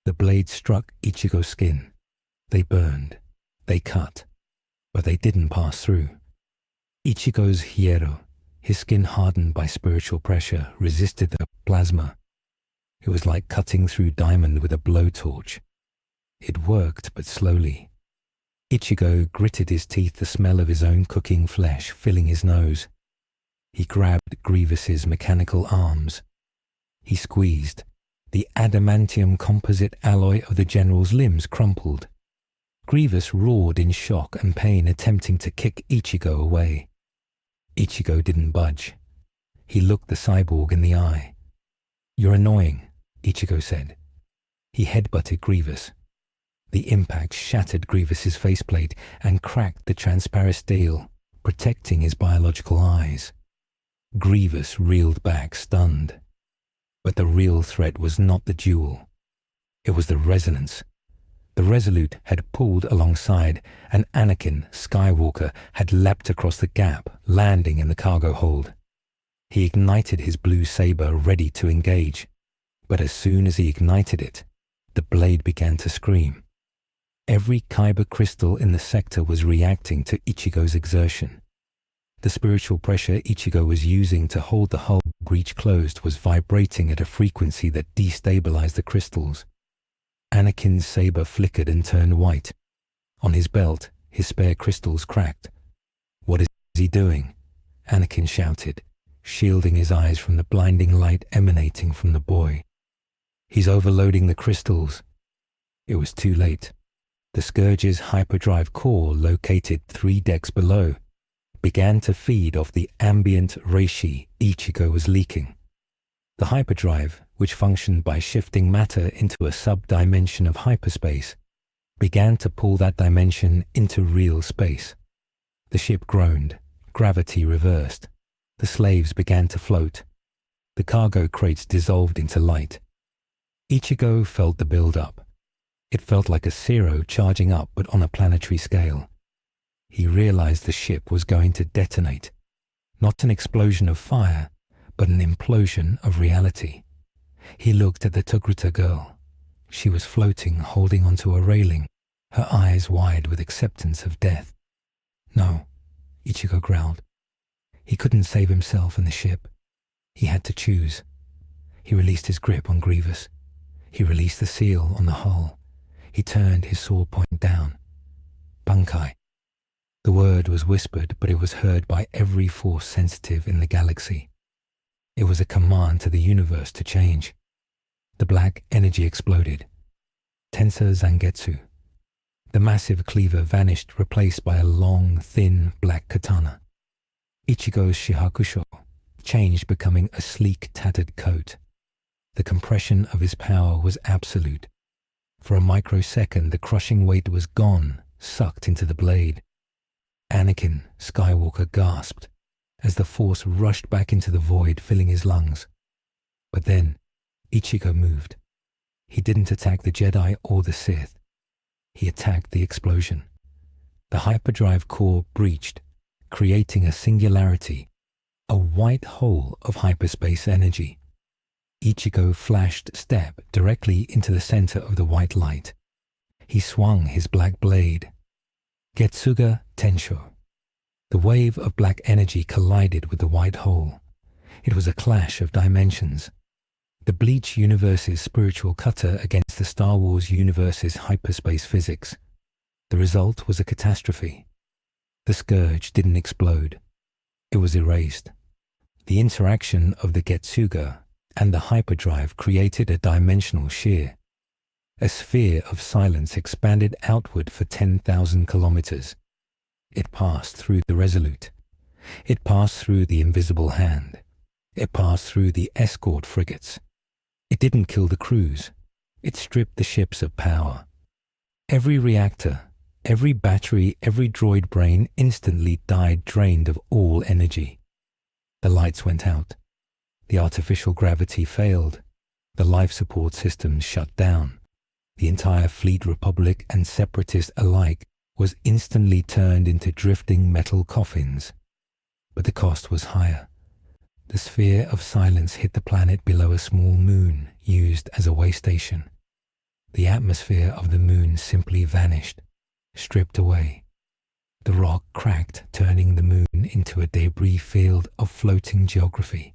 The blades struck Ichigo's skin. They burned. They cut. But they didn't pass through. Ichigo's hierro, his skin hardened by spiritual pressure, resisted the plasma. It was like cutting through diamond with a blowtorch. It worked, but slowly. Ichigo gritted his teeth, the smell of his own cooking flesh filling his nose. He grabbed Grievous's mechanical arms. He squeezed. The adamantium composite alloy of the general's limbs crumpled. Grievous roared in shock and pain, attempting to kick Ichigo away. Ichigo didn't budge. He looked the cyborg in the eye. "You're annoying," Ichigo said. He headbutted Grievous. The impact shattered Grievous's faceplate and cracked the transparent steel, protecting his biological eyes. Grievous reeled back, stunned. But the real threat was not the duel. It was the resonance. The Resolute had pulled alongside, and Anakin, Skywalker, had leapt across the gap, landing in the cargo hold. He ignited his blue saber, ready to engage. But as soon as he ignited it, the blade began to scream. Every kyber crystal in the sector was reacting to Ichigo's exertion. The spiritual pressure Ichigo was using to hold the hull breach closed was vibrating at a frequency that destabilized the crystals. Anakin's saber flickered and turned white. On his belt, his spare crystals cracked. "What is he doing?" Anakin shouted, shielding his eyes from the blinding light emanating from the boy. "He's overloading the crystals." It was too late. The Scourge's hyperdrive core, located 3 decks below, began to feed off the ambient reishi Ichigo was leaking. The hyperdrive, which functioned by shifting matter into a sub-dimension of hyperspace, began to pull that dimension into real space. The ship groaned, gravity reversed. The slaves began to float. The cargo crates dissolved into light. Ichigo felt the build-up. It felt like a zero charging up, but on a planetary scale. He realized the ship was going to detonate. Not an explosion of fire, but an implosion of reality. He looked at the Togruta girl. She was floating, holding onto a railing. her eyes wide with acceptance of death. No, Ichigo growled. He couldn't save himself and the ship. He had to choose. He released his grip on Grievous. He released the seal on the hull. He turned his sword point down. Bankai. The word was whispered, but it was heard by every force sensitive in the galaxy. It was a command to the universe to change. The black energy exploded. Tensor Zangetsu. The massive cleaver vanished, replaced by a long, thin black katana. Ichigo's Shihakusho changed, becoming a sleek, tattered coat. The compression of his power was absolute. For a microsecond, the crushing weight was gone, sucked into the blade. Anakin Skywalker gasped as the force rushed back into the void, filling his lungs. But then, Ichigo moved. He didn't attack the Jedi or the Sith. He attacked the explosion. The hyperdrive core breached, creating a singularity, a white hole of hyperspace energy. Ichigo flashed step directly into the center of the white light. He swung his black blade. Getsuga Tensho. The wave of black energy collided with the white hole. It was a clash of dimensions. The Bleach universe's spiritual cutter against the Star Wars universe's hyperspace physics. The result was a catastrophe. The scourge didn't explode. It was erased. The interaction of the Getsuga and the hyperdrive created a dimensional shear. A sphere of silence expanded outward for 10,000 kilometers. It passed through the Resolute. It passed through the Invisible Hand. It passed through the escort frigates. It didn't kill the crews. It stripped the ships of power. Every reactor, every battery, every droid brain instantly died, drained of all energy. The lights went out. The artificial gravity failed. The life support systems shut down. The entire Fleet Republic and Separatist alike was instantly turned into drifting metal coffins. But the cost was higher. The sphere of silence hit the planet below a small moon used as a way station. The atmosphere of the moon simply vanished, stripped away. The rock cracked, turning the moon into a debris field of floating geography.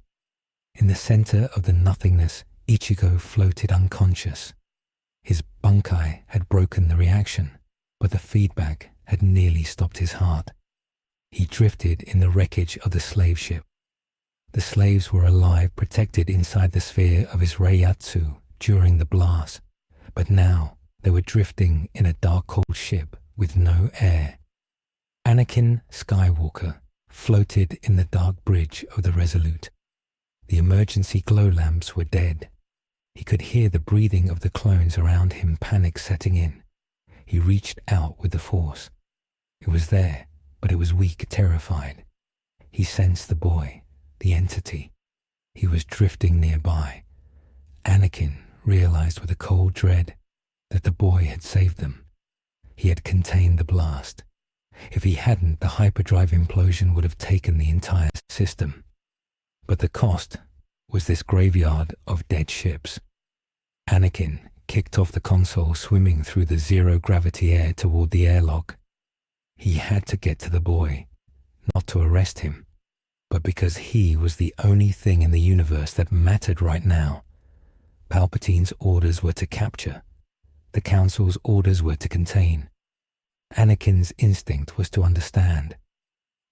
In the center of the nothingness, Ichigo floated unconscious. His bankai had broken the reaction, but the feedback had nearly stopped his heart. He drifted in the wreckage of the slave ship. The slaves were alive, protected inside the sphere of his reiatsu during the blast, but now they were drifting in a dark, cold ship with no air. Anakin Skywalker floated in the dark bridge of the Resolute. The emergency glow lamps were dead. He could hear the breathing of the clones around him, panic setting in. He reached out with the Force. It was there, but it was weak, terrified. He sensed the boy, the entity. He was drifting nearby. Anakin realized with a cold dread that the boy had saved them. He had contained the blast. If he hadn't, the hyperdrive implosion would have taken the entire system. But the cost was this graveyard of dead ships. Anakin kicked off the console, swimming through the zero-gravity air toward the airlock. He had to get to the boy, not to arrest him, but because he was the only thing in the universe that mattered right now. Palpatine's orders were to capture. The Council's orders were to contain. Anakin's instinct was to understand.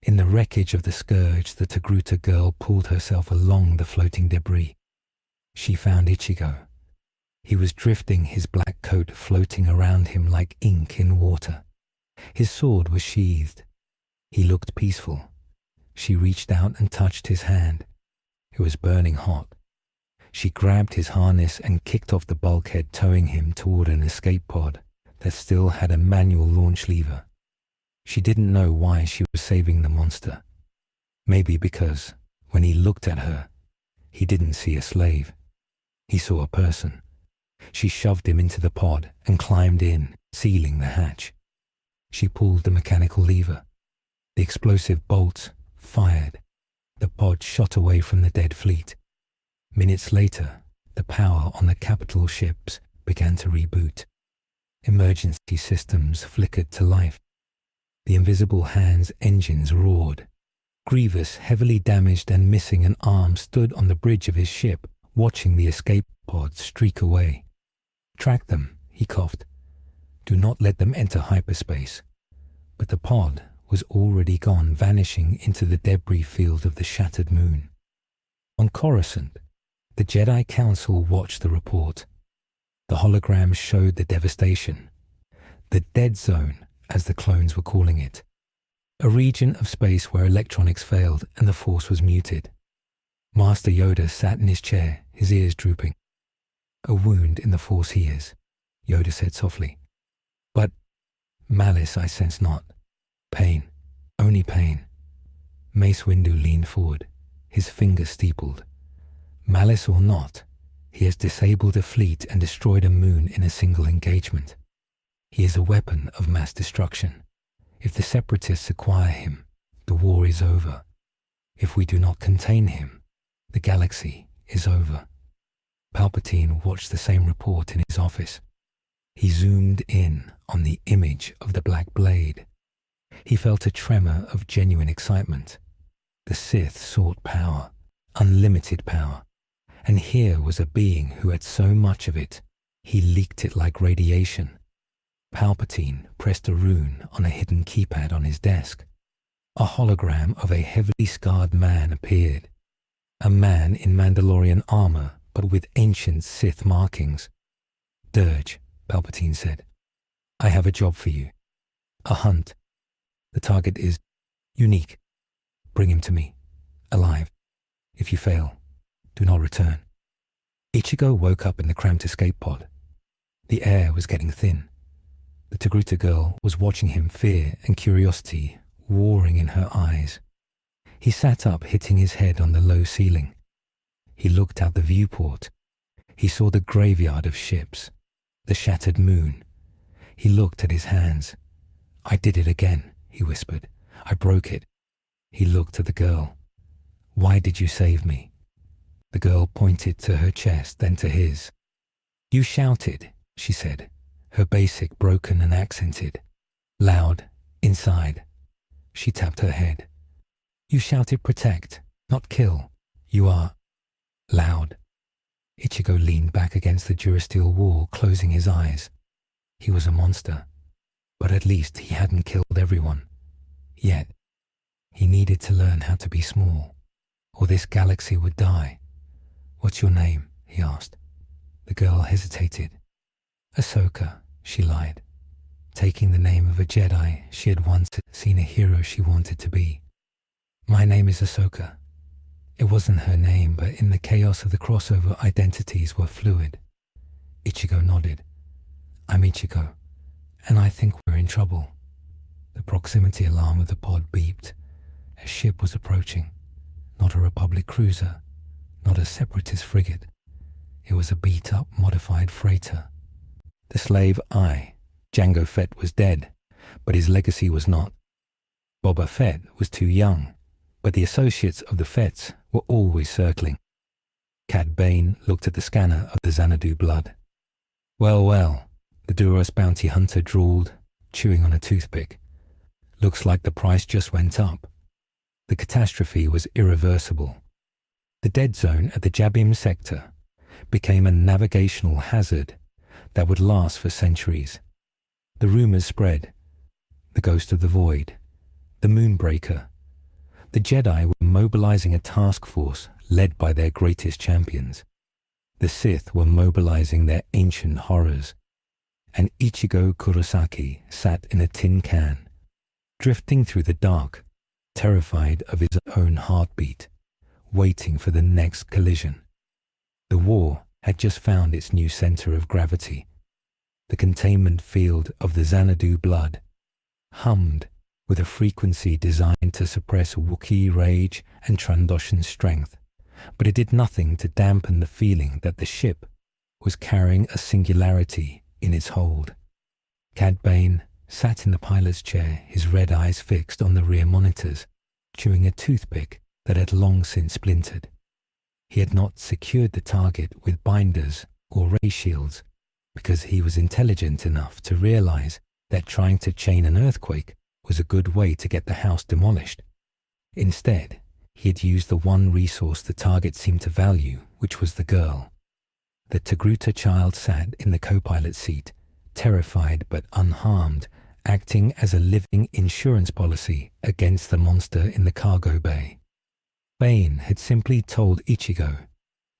In the wreckage of the scourge, the Togruta girl pulled herself along the floating debris. She found Ichigo. He was drifting, his black coat floating around him like ink in water. His sword was sheathed. He looked peaceful. She reached out and touched his hand. It was burning hot. She grabbed his harness and kicked off the bulkhead, towing him toward an escape pod that still had a manual launch lever. She didn't know why she was saving the monster. Maybe because, when he looked at her, he didn't see a slave. He saw a person. She shoved him into the pod and climbed in, sealing the hatch. She pulled the mechanical lever. The explosive bolts fired. The pod shot away from the dead fleet. Minutes later, the power on the capital ships began to reboot. Emergency systems flickered to life. The invisible hand's engines roared. Grievous, heavily damaged and missing an arm, stood on the bridge of his ship, watching the escape pod streak away. "Track them," he coughed. "Do not let them enter hyperspace." But the pod was already gone, vanishing into the debris field of the shattered moon. On Coruscant, the Jedi Council watched the report. The holograms showed the devastation. The dead zone, as the clones were calling it. A region of space where electronics failed and the Force was muted. Master Yoda sat in his chair, his ears drooping. "A wound in the Force he is," Yoda said softly. "But malice I sense not. Pain, only pain." Mace Windu leaned forward, his fingers steepled. "Malice or not, he has disabled a fleet and destroyed a moon in a single engagement. He is a weapon of mass destruction. If the Separatists acquire him, the war is over. If we do not contain him, the galaxy is over." Palpatine watched the same report in his office. He zoomed in on the image of the black blade. He felt a tremor of genuine excitement. The Sith sought power, unlimited power, and here was a being who had so much of it, he leaked it like radiation. Palpatine pressed a rune on a hidden keypad on his desk. A hologram of a heavily scarred man appeared. A man in Mandalorian armor, but with ancient Sith markings. "Dirge," Palpatine said. "I have a job for you. A hunt. The target is unique. Bring him to me, alive. If you fail, do not return." Ichigo woke up in the cramped escape pod. The air was getting thin. The Togruta girl was watching him, fear and curiosity warring in her eyes. He sat up, hitting his head on the low ceiling. He looked out the viewport. He saw the graveyard of ships, the shattered moon. He looked at his hands. "I did it again," he whispered. "I broke it." He looked at the girl. "Why did you save me?" The girl pointed to her chest, then to his. "You shouted," she said, her basic broken and accented. "Loud, inside." She tapped her head. "You shouted protect, not kill. You are loud." Ichigo leaned back against the durasteel wall, closing his eyes. He was a monster, but at least he hadn't killed everyone. Yet, he needed to learn how to be small, or this galaxy would die. "What's your name?" he asked. The girl hesitated. "Ahsoka," she lied, taking the name of a Jedi she had once seen a hero she wanted to be. "My name is Ahsoka." It wasn't her name, but in the chaos of the crossover, identities were fluid. Ichigo nodded. "I'm Ichigo, and I think we're in trouble." The proximity alarm of the pod beeped. A ship was approaching. Not a Republic cruiser, not a Separatist frigate. It was a beat-up, modified freighter. The slave Jango Fett, was dead, but his legacy was not. Boba Fett was too young, but the associates of the Fetts were always circling. Cad Bane looked at the scanner of the Xanadu blood. Well, well, the Duros bounty hunter drawled, chewing on a toothpick. "Looks like the price just went up." The catastrophe was irreversible. The dead zone at the Jabim sector became a navigational hazard that would last for centuries. The rumors spread. The ghost of the void, the Moonbreaker. The Jedi were mobilizing a task force led by their greatest champions. The Sith were mobilizing their ancient horrors. And Ichigo Kurosaki sat in a tin can, drifting through the dark, terrified of his own heartbeat, waiting for the next collision. The war had just found its new center of gravity. The containment field of the Xanadu blood hummed with a frequency designed to suppress Wookiee rage and Trandoshan strength, but it did nothing to dampen the feeling that the ship was carrying a singularity in its hold. Cad Bane sat in the pilot's chair, his red eyes fixed on the rear monitors, chewing a toothpick that had long since splintered. He had not secured the target with binders or ray shields. because he was intelligent enough to realize that trying to chain an earthquake was a good way to get the house demolished. Instead, he had used the one resource the target seemed to value, which was the girl. The Togruta child sat in the co-pilot seat, terrified but unharmed, acting as a living insurance policy against the monster in the cargo bay. Bane had simply told Ichigo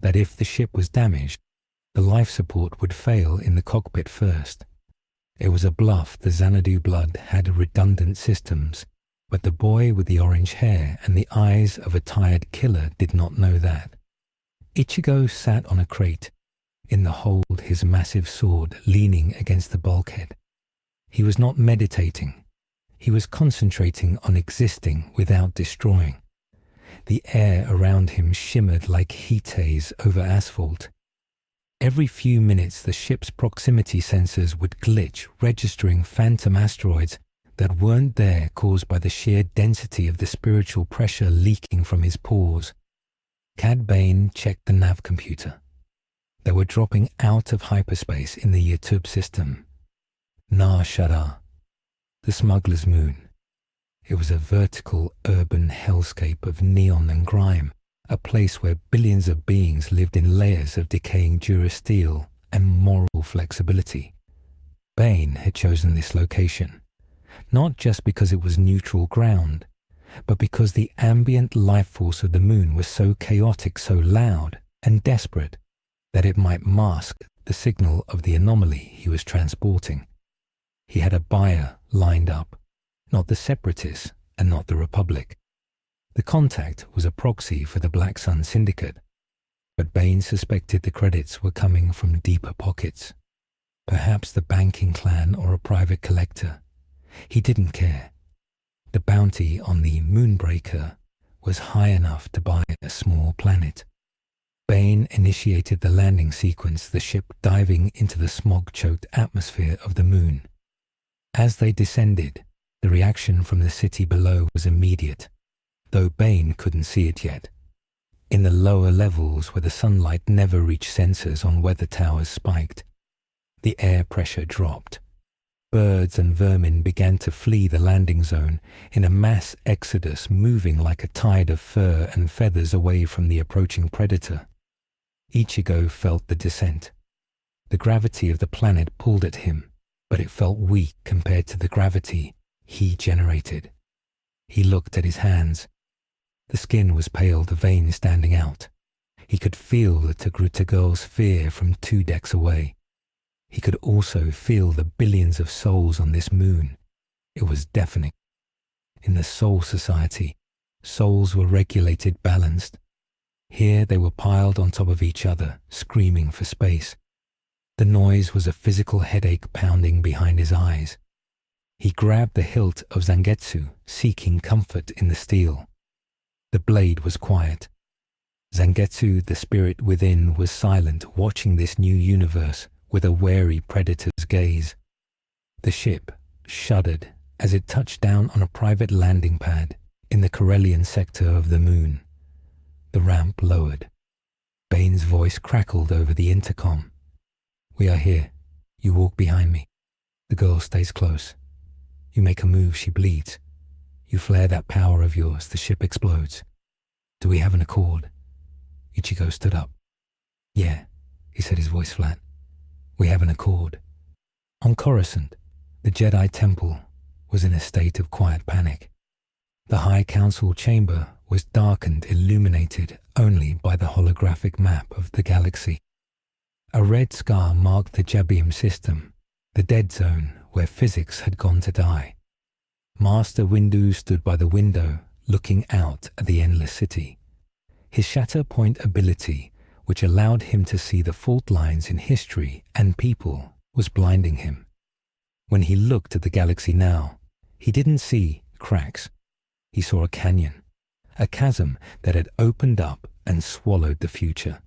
that if the ship was damaged, the life support would fail in the cockpit first. It was a bluff the Xanadu blood had redundant systems, but the boy with the orange hair and the eyes of a tired killer did not know that. Ichigo sat on a crate, in the hold his massive sword leaning against the bulkhead. He was not meditating. He was concentrating on existing without destroying. The air around him shimmered like heat haze over asphalt. Every few minutes the ship's proximity sensors would glitch, registering phantom asteroids that weren't there, caused by the sheer density of the spiritual pressure leaking from his pores. Cad Bane checked the nav computer. They were dropping out of hyperspace in the Yatub system. Nar Shaddaa, the smuggler's moon. It was a vertical urban hellscape of neon and grime, a place where billions of beings lived in layers of decaying durasteel and moral flexibility. Bane had chosen this location, not just because it was neutral ground, but because the ambient life force of the moon was so chaotic, so loud and desperate that it might mask the signal of the anomaly he was transporting. He had a buyer lined up, not the Separatists and not the Republic. The contact was a proxy for the Black Sun Syndicate, but Bane suspected the credits were coming from deeper pockets. Perhaps the banking clan or a private collector. He didn't care. The bounty on the Moonbreaker was high enough to buy a small planet. Bane initiated the landing sequence, the ship diving into the smog-choked atmosphere of the moon. As they descended, the reaction from the city below was immediate, though Bane couldn't see it yet. In the lower levels where the sunlight never reached sensors on weather towers spiked, the air pressure dropped. Birds and vermin began to flee the landing zone in a mass exodus, moving like a tide of fur and feathers away from the approaching predator. Ichigo felt the descent. The gravity of the planet pulled at him, but it felt weak compared to the gravity he generated. He looked at his hands. The skin was pale, the veins standing out. He could feel the Togruta girl's fear from 2 decks away. He could also feel the billions of souls on this moon. It was deafening. In the Soul Society, souls were regulated, balanced. Here they were piled on top of each other, screaming for space. The noise was a physical headache pounding behind his eyes. He grabbed the hilt of Zangetsu, seeking comfort in the steel. The blade was quiet. Zangetsu, the spirit within, was silent, watching this new universe with a wary predator's gaze. The ship shuddered as it touched down on a private landing pad in the Corellian sector of the moon. The ramp lowered. Bane's voice crackled over the intercom. "We are here. You walk behind me. The girl stays close. You make a move, she bleeds. You flare that power of yours, the ship explodes. Do we have an accord?" Ichigo stood up. "Yeah," he said, his voice flat. "We have an accord." On Coruscant, the Jedi Temple was in a state of quiet panic. The High Council chamber was darkened, illuminated only by the holographic map of the galaxy. A red scar marked the Jabim system, the dead zone where physics had gone to die. Master Windu stood by the window, looking out at the endless city. His shatter point ability, which allowed him to see the fault lines in history and people, was blinding him. When he looked at the galaxy now, he didn't see cracks. He saw a canyon, a chasm that had opened up and swallowed the future.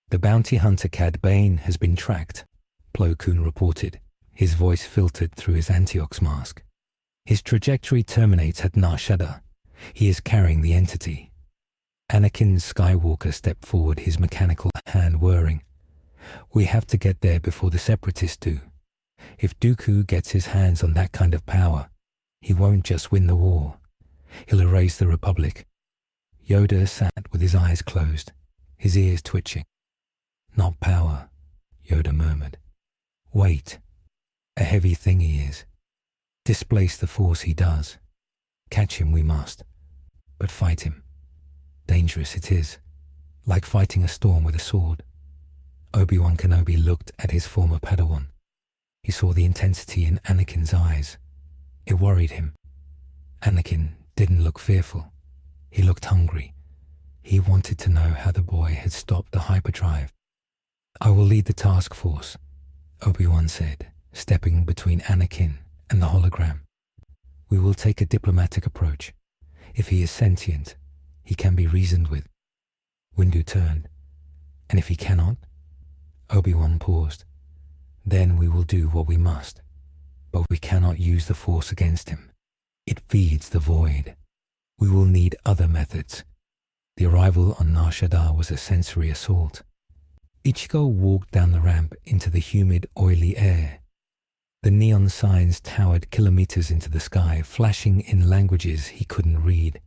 "The bounty hunter Cad Bane has been tracked," Plo Koon reported, his voice filtered through his antiox mask. "His trajectory terminates at Nar Shaddaa. He is carrying the entity." Anakin Skywalker stepped forward, his mechanical hand whirring. We have to get there before the Separatists do. If Dooku gets his hands on that kind of power, he won't just win the war. He'll erase the Republic. Yoda sat with his eyes closed, his ears twitching. Not power, Yoda murmured. Weight. A heavy thing he is. Displace the Force he does. Catch him we must. But fight him. Dangerous it is. Like fighting a storm with a sword. Obi-Wan Kenobi looked at his former Padawan. He saw the intensity in Anakin's eyes. It worried him. Anakin didn't look fearful. He looked hungry. He wanted to know how the boy had stopped the hyperdrive. I will lead the task force, Obi-Wan said, stepping between Anakin and the hologram. We will take a diplomatic approach. If he is sentient, he can be reasoned with. Windu turned. And if he cannot? Obi-Wan paused. Then we will do what we must. But we cannot use the Force against him. It feeds the void. We will need other methods. The arrival on Nar Shaddaa was a sensory assault. Ichigo walked down the ramp into the humid, oily air. The neon signs towered kilometers into the sky, flashing in languages he couldn't read.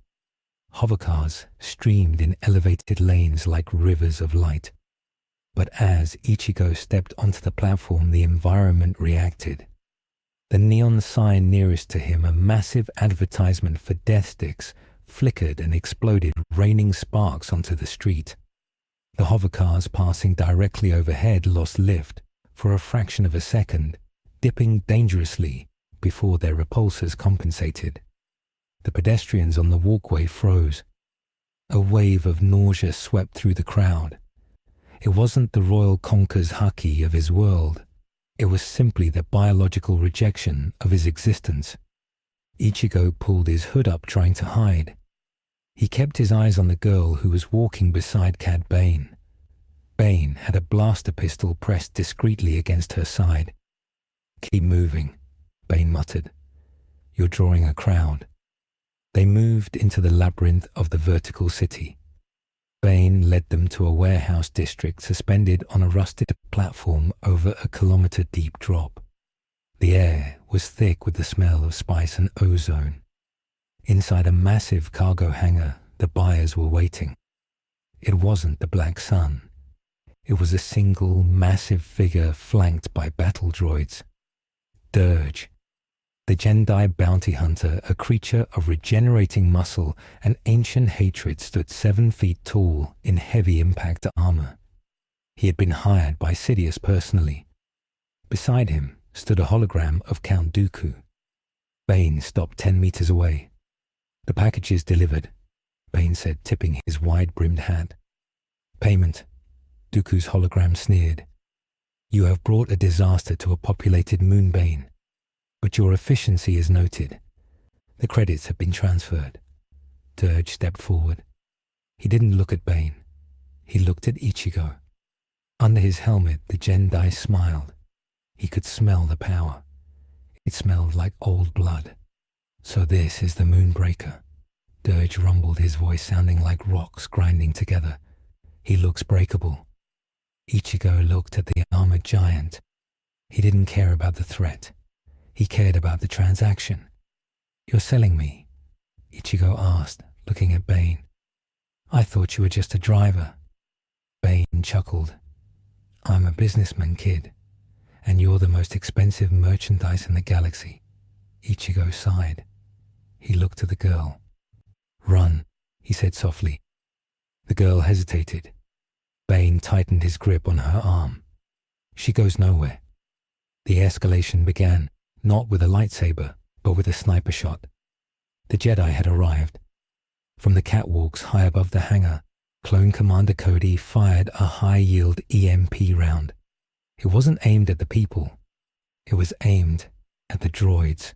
Hovercars streamed in elevated lanes like rivers of light. But as Ichigo stepped onto the platform, the environment reacted. The neon sign nearest to him, a massive advertisement for death sticks, flickered and exploded, raining sparks onto the street. The hovercars passing directly overhead lost lift for a fraction of a second, dipping dangerously before their repulsors compensated. The pedestrians on the walkway froze. A wave of nausea swept through the crowd. It wasn't the royal conqueror's haki of his world. It was simply the biological rejection of his existence. Ichigo pulled his hood up, trying to hide. He kept his eyes on the girl who was walking beside Cad Bane. Bane had a blaster pistol pressed discreetly against her side. Keep moving, Bane muttered. You're drawing a crowd. They moved into the labyrinth of the vertical city. Bane led them to a warehouse district suspended on a rusted platform over a kilometer-deep drop. The air was thick with the smell of spice and ozone. Inside a massive cargo hangar, the buyers were waiting. It wasn't the Black Sun. It was a single, massive figure flanked by battle droids. Dirge, the Jedi bounty hunter, a creature of regenerating muscle and ancient hatred, stood 7 feet tall in heavy impact armor. He had been hired by Sidious personally. Beside him stood a hologram of Count Dooku. Bane stopped 10 meters away. The package is delivered, Bane said, tipping his wide-brimmed hat. Payment, Dooku's hologram sneered. You have brought a disaster to a populated moon, Bane. But your efficiency is noted. The credits have been transferred. Dirge stepped forward. He didn't look at Bane. He looked at Ichigo. Under his helmet, the Jedi smiled. He could smell the power. It smelled like old blood. So this is the Moonbreaker. Dirge rumbled, his voice sounding like rocks grinding together. He looks breakable. Ichigo looked at the armored giant. He didn't care about the threat. He cared about the transaction. You're selling me? Ichigo asked, looking at Bane. I thought you were just a driver. Bane chuckled. I'm a businessman, kid, and you're the most expensive merchandise in the galaxy. Ichigo sighed. He looked at the girl. Run, he said softly. The girl hesitated. Bane tightened his grip on her arm. She goes nowhere. The escalation began, not with a lightsaber, but with a sniper shot. The Jedi had arrived. From the catwalks high above the hangar, Clone Commander Cody fired a high-yield EMP round. It wasn't aimed at the people. It was aimed at the droids.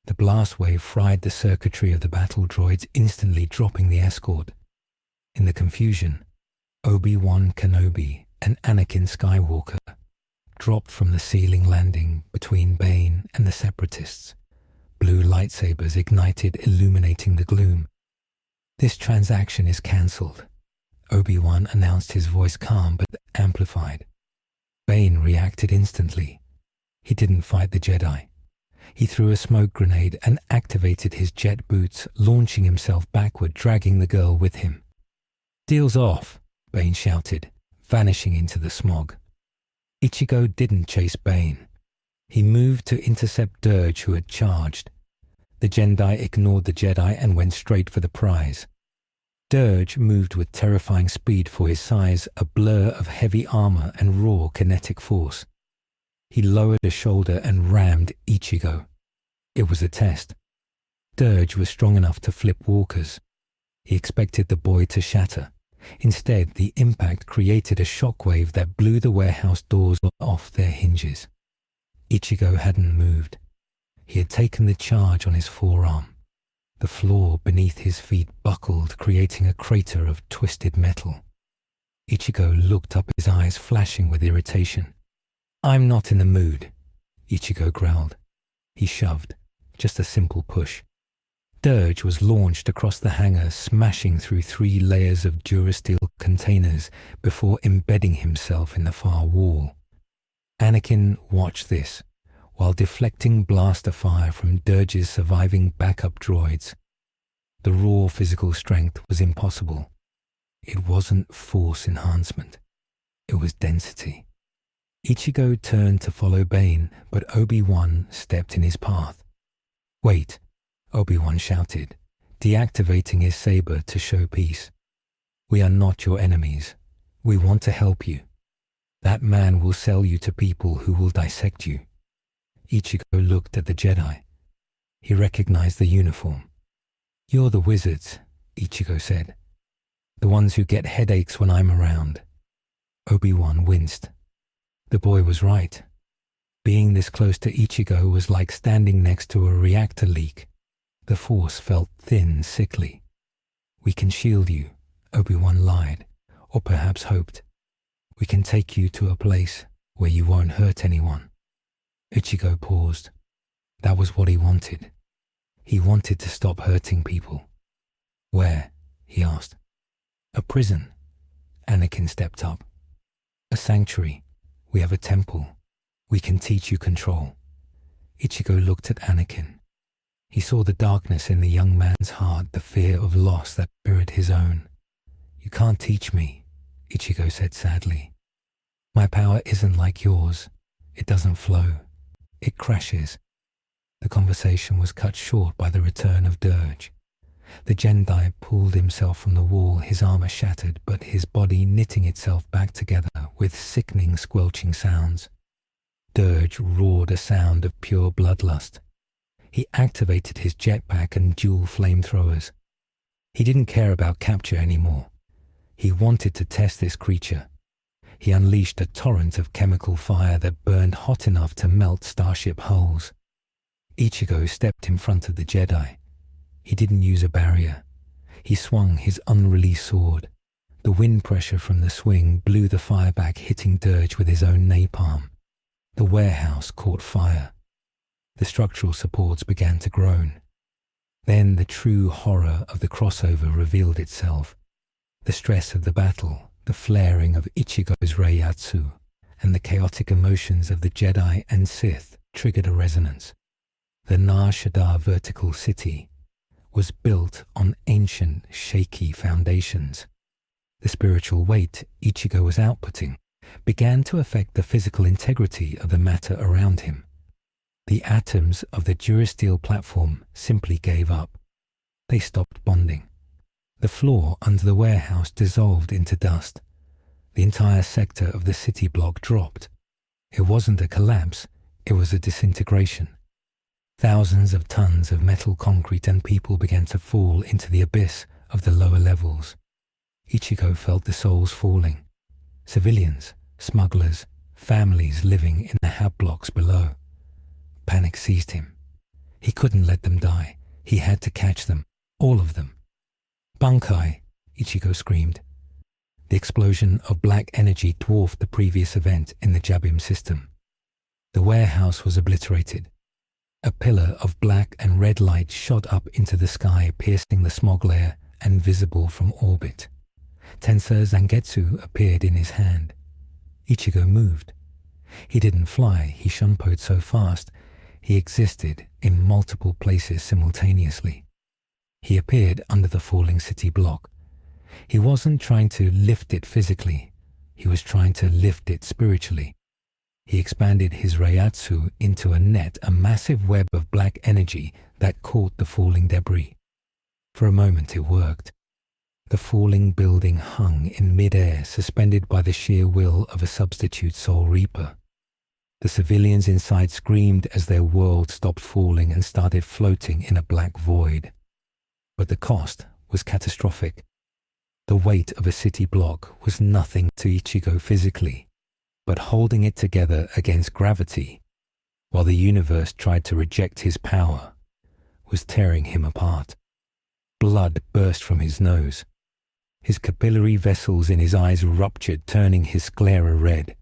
The blast wave fried the circuitry of the battle droids, instantly dropping the escort. In the confusion, Obi-Wan Kenobi and Anakin Skywalker dropped from the ceiling landing between Bane and the Separatists. Blue lightsabers ignited, illuminating the gloom. This transaction is cancelled, Obi-Wan announced, his voice calm but amplified. Bane reacted instantly. He didn't fight the Jedi. He threw a smoke grenade and activated his jet boots, launching himself backward, dragging the girl with him. "Deal's off," Bane shouted, vanishing into the smog. Ichigo didn't chase Bane. He moved to intercept Dirge, who had charged. The Jedi ignored the Jedi and went straight for the prize. Dirge moved with terrifying speed for his size, a blur of heavy armor and raw kinetic force. He lowered a shoulder and rammed Ichigo. It was a test. Dirge was strong enough to flip walkers. He expected the boy to shatter. Instead, the impact created a shockwave that blew the warehouse doors off their hinges. Ichigo hadn't moved. He had taken the charge on his forearm. The floor beneath his feet buckled, creating a crater of twisted metal. Ichigo looked up, his eyes flashing with irritation. "I'm not in the mood," Ichigo growled. He shoved, just a simple push. Dirge was launched across the hangar, smashing through 3 layers of durasteel containers before embedding himself in the far wall. Anakin watched this, while deflecting blaster fire from Dirge's surviving backup droids. The raw physical strength was impossible. It wasn't force enhancement. It was density. Ichigo turned to follow Bane, but Obi-Wan stepped in his path. "Wait," Obi-Wan shouted, deactivating his saber to show peace. "We are not your enemies. We want to help you. That man will sell you to people who will dissect you." Ichigo looked at the Jedi. He recognized the uniform. "You're the wizards," Ichigo said. "The ones who get headaches when I'm around." Obi-Wan winced. The boy was right. Being this close to Ichigo was like standing next to a reactor leak. The force felt thin, sickly. "We can shield you," Obi-Wan lied, or perhaps hoped. "We can take you to a place where you won't hurt anyone." Ichigo paused. That was what he wanted. He wanted to stop hurting people. "Where?" he asked. "A prison." Anakin stepped up. "A sanctuary. We have a temple. We can teach you control." Ichigo looked at Anakin. He saw the darkness in the young man's heart, the fear of loss that mirrored his own. "You can't teach me," Ichigo said sadly. "My power isn't like yours. It doesn't flow. It crashes." The conversation was cut short by the return of Dirge. The Jedi pulled himself from the wall, his armor shattered, but his body knitting itself back together with sickening squelching sounds. Dirge roared a sound of pure bloodlust. He activated his jetpack and dual flamethrowers. He didn't care about capture anymore. He wanted to test this creature. He unleashed a torrent of chemical fire that burned hot enough to melt starship hulls. Ichigo stepped in front of the Jedi. He didn't use a barrier. He swung his unreleased sword. The wind pressure from the swing blew the fire back, hitting Dirge with his own napalm. The warehouse caught fire. The structural supports began to groan. Then the true horror of the crossover revealed itself. The stress of the battle, the flaring of Ichigo's reiatsu, and the chaotic emotions of the Jedi and Sith triggered a resonance. The Nar Shaddaa vertical city was built on ancient, shaky foundations. The spiritual weight Ichigo was outputting began to affect the physical integrity of the matter around him. The atoms of the durasteel platform simply gave up. They stopped bonding. The floor under the warehouse dissolved into dust. The entire sector of the city block dropped. It wasn't a collapse, it was a disintegration. Thousands of tons of metal, concrete, and people began to fall into the abyss of the lower levels. Ichigo felt the souls falling. Civilians, smugglers, families living in the hab blocks below. Panic seized him. He couldn't let them die. He had to catch them, all of them. "Bankai!" Ichigo screamed. The explosion of black energy dwarfed the previous event in the Jabim system. The warehouse was obliterated. A pillar of black and red light shot up into the sky, piercing the smog layer and visible from orbit. Tensor Zangetsu appeared in his hand. Ichigo moved. He didn't fly, he shunpoed so fast. He existed in multiple places simultaneously. He appeared under the falling city block. He wasn't trying to lift it physically. He was trying to lift it spiritually. He expanded his reiatsu into a net, a massive web of black energy that caught the falling debris. For a moment it worked. The falling building hung in mid-air, suspended by the sheer will of a substitute Soul Reaper. The civilians inside screamed as their world stopped falling and started floating in a black void. But the cost was catastrophic. The weight of a city block was nothing to Ichigo physically, but holding it together against gravity, while the universe tried to reject his power, was tearing him apart. Blood burst from his nose. His capillary vessels in his eyes ruptured, turning his sclera red.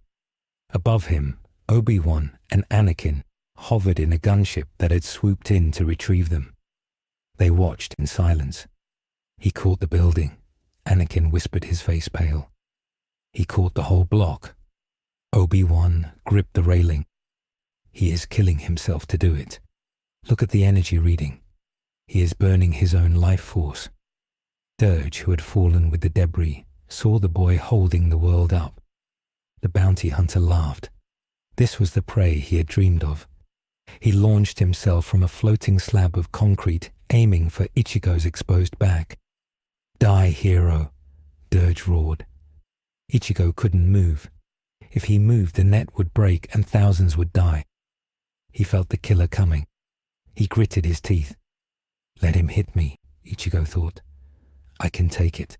Above him, Obi-Wan and Anakin hovered in a gunship that had swooped in to retrieve them. They watched in silence. He caught the building. Anakin whispered, his face pale. He caught the whole block. Obi-Wan gripped the railing. He is killing himself to do it. Look at the energy reading. He is burning his own life force. Dirge, who had fallen with the debris, saw the boy holding the world up. The bounty hunter laughed. This was the prey he had dreamed of. He launched himself from a floating slab of concrete, aiming for Ichigo's exposed back. Die, hero, Dirge roared. Ichigo couldn't move. If he moved, the net would break and thousands would die. He felt the killer coming. He gritted his teeth. Let him hit me, Ichigo thought. I can take it.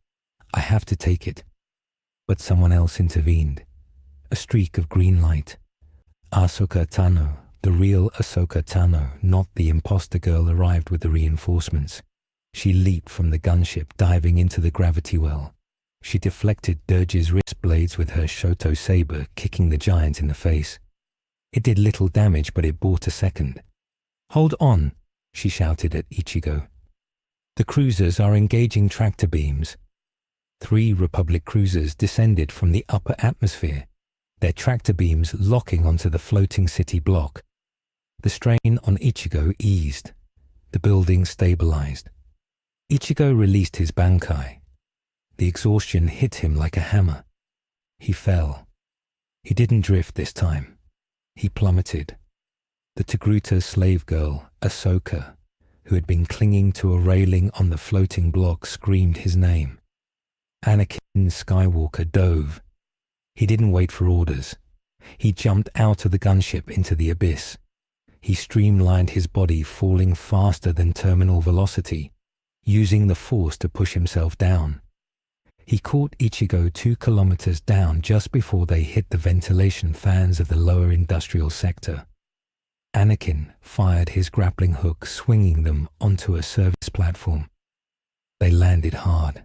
I have to take it. But someone else intervened. A streak of green light. Ahsoka Tano, the real Ahsoka Tano, not the imposter girl, arrived with the reinforcements. She leaped from the gunship, diving into the gravity well. She deflected Dirge's wrist blades with her Shoto saber, kicking the giant in the face. It did little damage, but it bought a second. Hold on, she shouted at Ichigo. The cruisers are engaging tractor beams. 3 Republic cruisers descended from the upper atmosphere, their tractor beams locking onto the floating city block. The strain on Ichigo eased. The building stabilized. Ichigo released his bankai. The exhaustion hit him like a hammer. He fell. He didn't drift this time. He plummeted. The Togruta slave girl, Ahsoka, who had been clinging to a railing on the floating block, screamed his name. Anakin Skywalker dove. He didn't wait for orders. He jumped out of the gunship into the abyss. He streamlined his body, falling faster than terminal velocity, using the force to push himself down. He caught Ichigo 2 kilometers down just before they hit the ventilation fans of the lower industrial sector. Anakin fired his grappling hook, swinging them onto a service platform. They landed hard.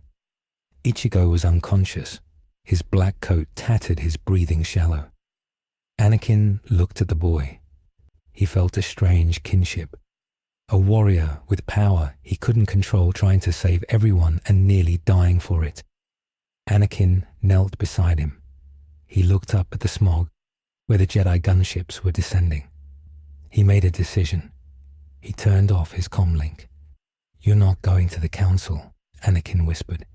Ichigo was unconscious. His black coat tattered, his breathing shallow. Anakin looked at the boy. He felt a strange kinship. A warrior with power he couldn't control, trying to save everyone and nearly dying for it. Anakin knelt beside him. He looked up at the smog, where the Jedi gunships were descending. He made a decision. He turned off his comlink. You're not going to the council, Anakin whispered.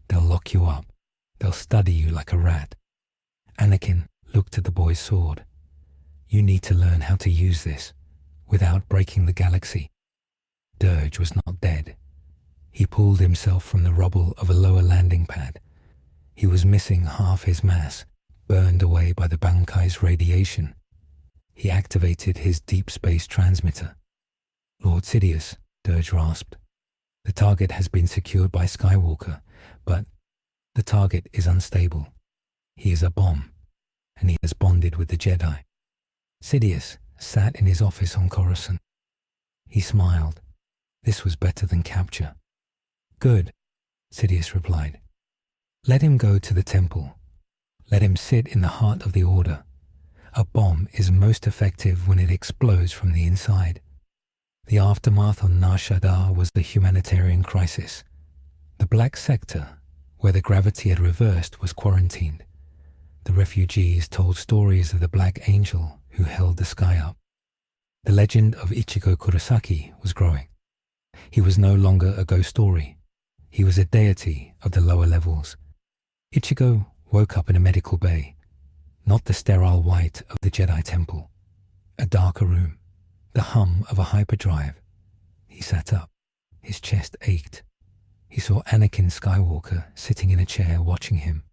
They'll lock you up. They'll study you like a rat. Anakin looked at the boy's sword. You need to learn how to use this without breaking the galaxy. Dirge was not dead. He pulled himself from the rubble of a lower landing pad. He was missing half his mass, burned away by the bankai's radiation. He activated his deep space transmitter. Lord Sidious, Dirge rasped. The target has been secured by Skywalker, but the target is unstable. He is a bomb, and he has bonded with the Jedi. Sidious sat in his office on Coruscant. He smiled. This was better than capture. Good, Sidious replied. Let him go to the temple. Let him sit in the heart of the Order. A bomb is most effective when it explodes from the inside. The aftermath on Nar Shaddaa was the humanitarian crisis. The Black Sector, where the gravity had reversed, was quarantined. The refugees told stories of the Black Angel who held the sky up. The legend of Ichigo Kurosaki was growing. He was no longer a ghost story. He was a deity of the lower levels. Ichigo woke up in a medical bay, not the sterile white of the Jedi temple. A darker room, the hum of a hyperdrive. He sat up. His chest ached. He saw Anakin Skywalker sitting in a chair watching him.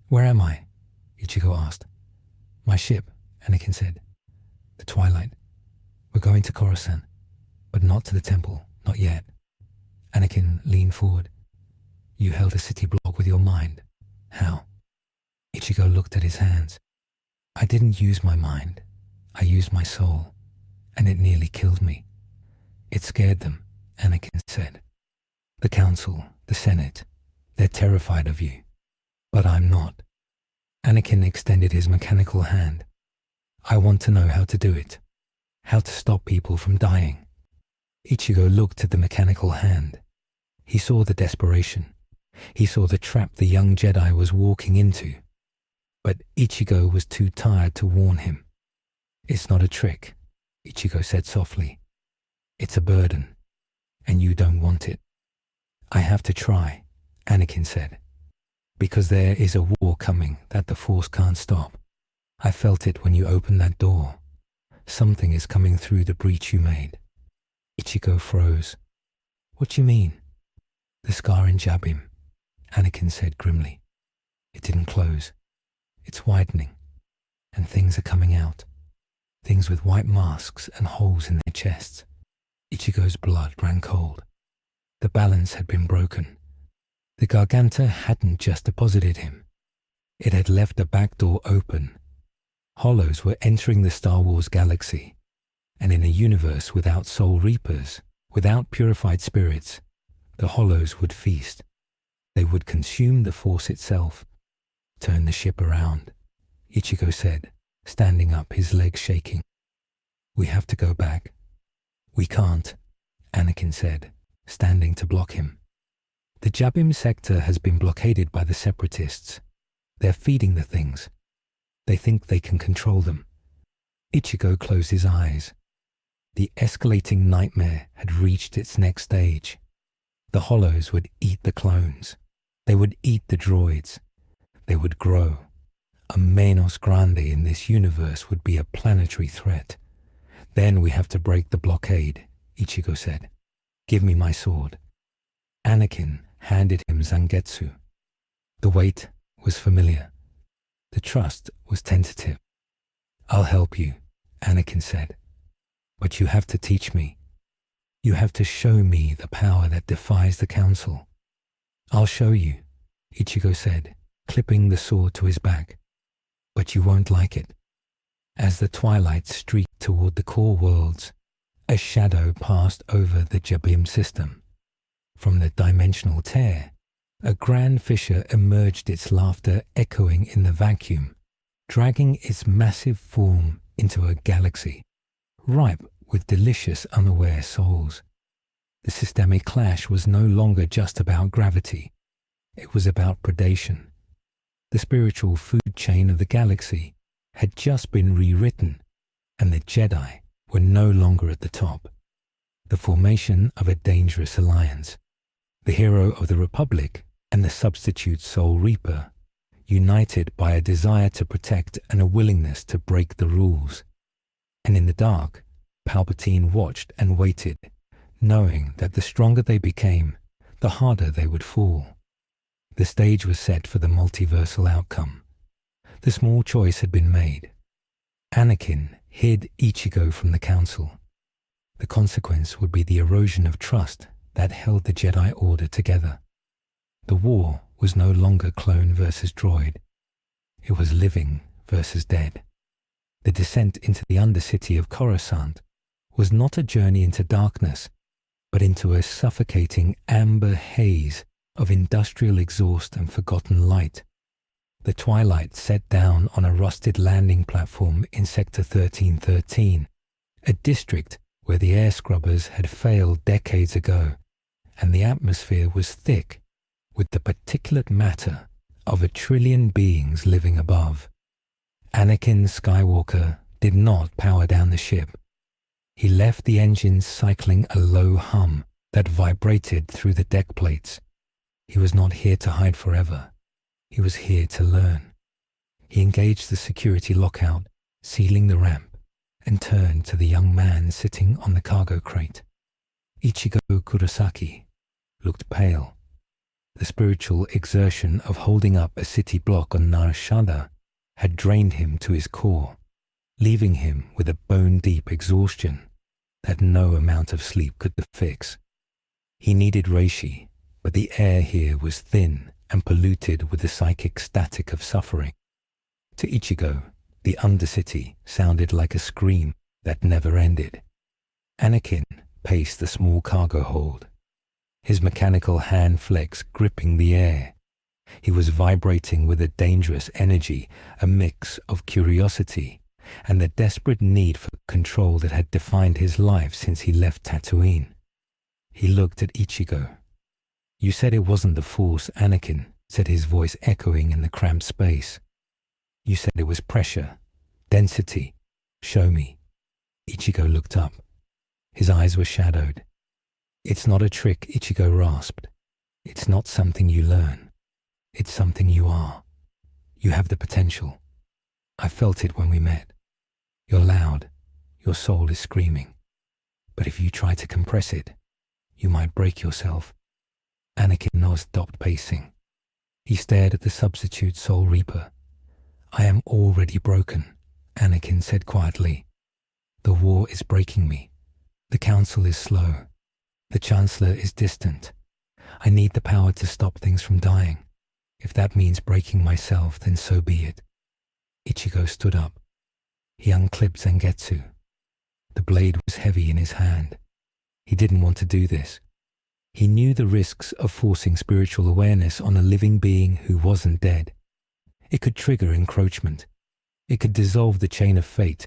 "Where am I?" Ichigo asked. "My ship," Anakin said. "The twilight. We're going to Coruscant, but not to the temple, not yet." Anakin leaned forward. "You held a city block with your mind. How?" Ichigo looked at his hands. "I didn't use my mind. I used my soul, and it nearly killed me." "It scared them," Anakin said. "The Council, the Senate, they're terrified of you. But I'm not." Anakin extended his mechanical hand. "I want to know how to do it. How to stop people from dying." Ichigo looked at the mechanical hand. He saw the desperation. He saw the trap the young Jedi was walking into. But Ichigo was too tired to warn him. "It's not a trick," Ichigo said softly. "It's a burden, and you don't want it." "I have to try," Anakin said, "because there is a war coming that the Force can't stop. I felt it when you opened that door. Something is coming through the breach you made." Ichigo froze. "What do you mean?" "The scar in Jabim," Anakin said grimly. "It didn't close. It's widening, and things are coming out. Things with white masks and holes in their chests." Ichigo's blood ran cold. The balance had been broken. The Garganta hadn't just deposited him. It had left the back door open. Hollows were entering the Star Wars galaxy, and in a universe without soul reapers, without purified spirits, the Hollows would feast. They would consume the Force itself. "Turn the ship around," Ichigo said, standing up, his legs shaking. "We have to go back." "We can't," Anakin said, standing to block him. "The Jabim sector has been blockaded by the Separatists. They're feeding the things. They think they can control them." Ichigo closed his eyes. The escalating nightmare had reached its next stage. The Hollows would eat the clones. They would eat the droids. They would grow. A menos grande in this universe would be a planetary threat. "Then we have to break the blockade," Ichigo said. "Give me my sword." Anakin handed him Zangetsu. The weight was familiar. The trust was tentative. "I'll help you," Anakin said. "But you have to teach me. You have to show me the power that defies the Council." "I'll show you," Ichigo said, clipping the sword to his back. "But you won't like it." As the twilight streaked toward the core worlds, a shadow passed over the Jabim system. From the dimensional tear, a grand fissure emerged, its laughter echoing in the vacuum, dragging its massive form into a galaxy, ripe with delicious unaware souls. The systemic clash was no longer just about gravity. It was about predation. The spiritual food chain of the galaxy had just been rewritten, and the Jedi were no longer at the top. The formation of a dangerous alliance. The hero of the Republic and the substitute Soul Reaper, united by a desire to protect and a willingness to break the rules. And in the dark, Palpatine watched and waited, knowing that the stronger they became, the harder they would fall. The stage was set for the multiversal outcome. The small choice had been made. Anakin hid Ichigo from the Council. The consequence would be the erosion of trust that held the Jedi Order together. The war was no longer clone versus droid. It was living versus dead. The descent into the undercity of Coruscant was not a journey into darkness, but into a suffocating amber haze of industrial exhaust and forgotten light. The twilight set down on a rusted landing platform in Sector 1313, a district where the air scrubbers had failed decades ago, and the atmosphere was thick with the particulate matter of 1,000,000,000,000 beings living above. Anakin Skywalker did not power down the ship. He left the engines cycling a low hum that vibrated through the deck plates. He was not here to hide forever. He was here to learn. He engaged the security lockout, sealing the ramp, and turned to the young man sitting on the cargo crate. Ichigo Kurosaki looked pale. The spiritual exertion of holding up a city block on Nar Shaddaa had drained him to his core, leaving him with a bone-deep exhaustion that no amount of sleep could fix. He needed reishi, but the air here was thin and polluted with the psychic static of suffering. To Ichigo, the Undercity sounded like a scream that never ended. Anakin paced the small cargo hold, his mechanical hand flex gripping the air. He was vibrating with a dangerous energy, a mix of curiosity and the desperate need for control that had defined his life since he left Tatooine. He looked at Ichigo. "You said it wasn't the Force, Anakin," said his voice echoing in the cramped space. "You said it was pressure, density. Show me." Ichigo looked up. His eyes were shadowed. "It's not a trick," Ichigo rasped. "It's not something you learn. It's something you are. You have the potential. I felt it when we met. You're loud. Your soul is screaming. But if you try to compress it, you might break yourself." Anakin stopped pacing. He stared at the substitute Soul Reaper. "I am already broken," Anakin said quietly. "The war is breaking me. The Council is slow. The Chancellor is distant. I need the power to stop things from dying. If that means breaking myself, then so be it." Ichigo stood up. He unclipped Zangetsu. The blade was heavy in his hand. He didn't want to do this. He knew the risks of forcing spiritual awareness on a living being who wasn't dead. It could trigger encroachment. It could dissolve the chain of fate.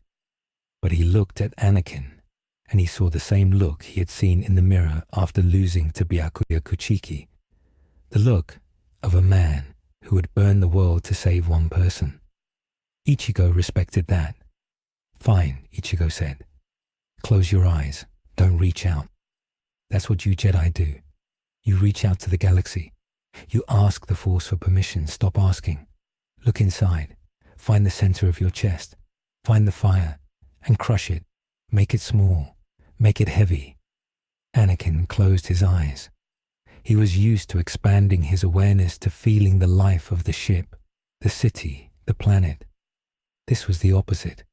But he looked at Anakin, and he saw the same look he had seen in the mirror after losing to Byakuya Kuchiki. The look of a man who would burn the world to save one person. Ichigo respected that. "Fine," Ichigo said. "Close your eyes. Don't reach out. That's what you Jedi do. You reach out to the galaxy. You ask the Force for permission. Stop asking. Look inside. Find the center of your chest. Find the fire and crush it. Make it small. Make it heavy." Anakin closed his eyes. He was used to expanding his awareness to feeling the life of the ship, the city, the planet. This was the opposite.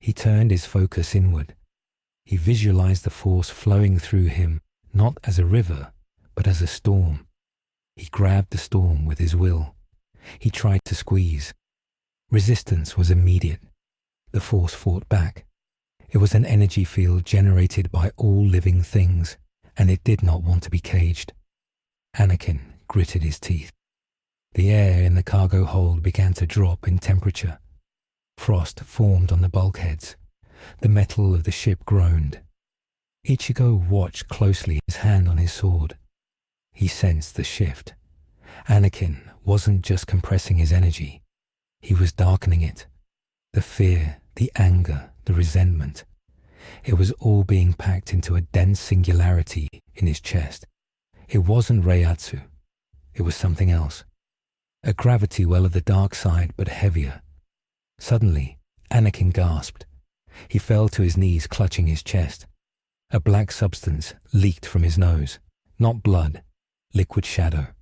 He turned his focus inward. He visualized the Force flowing through him, not as a river, but as a storm. He grabbed the storm with his will. He tried to squeeze. Resistance was immediate. The Force fought back. It was an energy field generated by all living things, and it did not want to be caged. Anakin gritted his teeth. The air in the cargo hold began to drop in temperature. Frost formed on the bulkheads. The metal of the ship groaned. Ichigo watched closely, his hand on his sword. He sensed the shift. Anakin wasn't just compressing his energy. He was darkening it. The fear, the anger, the resentment. It was all being packed into a dense singularity in his chest. It wasn't reiatsu. It was something else. A gravity well of the dark side, but heavier. Suddenly, Anakin gasped. He fell to his knees, clutching his chest. A black substance leaked from his nose. Not blood, liquid shadow.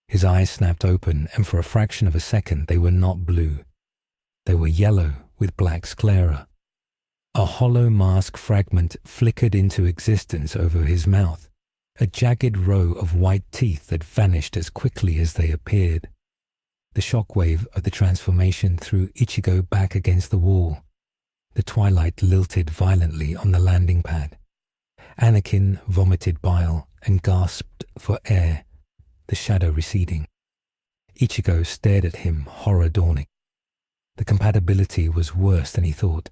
His eyes snapped open, and for a fraction of a second they were not blue. They were yellow with black sclera. A hollow mask fragment flickered into existence over his mouth, a jagged row of white teeth that vanished as quickly as they appeared. The shockwave of the transformation threw Ichigo back against the wall. The twilight lilted violently on the landing pad. Anakin vomited bile and gasped for air, the shadow receding. Ichigo stared at him, horror dawning. The compatibility was worse than he thought.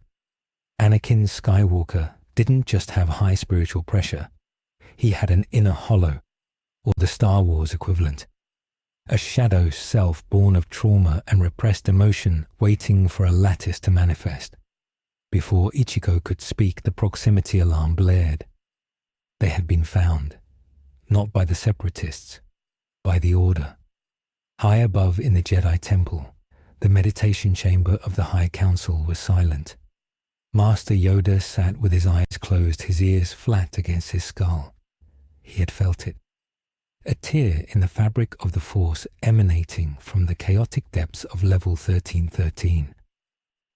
Anakin Skywalker didn't just have high spiritual pressure. He had an inner hollow, or the Star Wars equivalent. a shadow self born of trauma and repressed emotion waiting for a lattice to manifest. Before Ichigo could speak, the proximity alarm blared. They had been found, not by the separatists, by the Order. High above in the Jedi Temple, the meditation chamber of the High Council was silent. Master Yoda sat with his eyes closed, his ears flat against his skull. He had felt it. A tear in the fabric of the Force emanating from the chaotic depths of level 1313.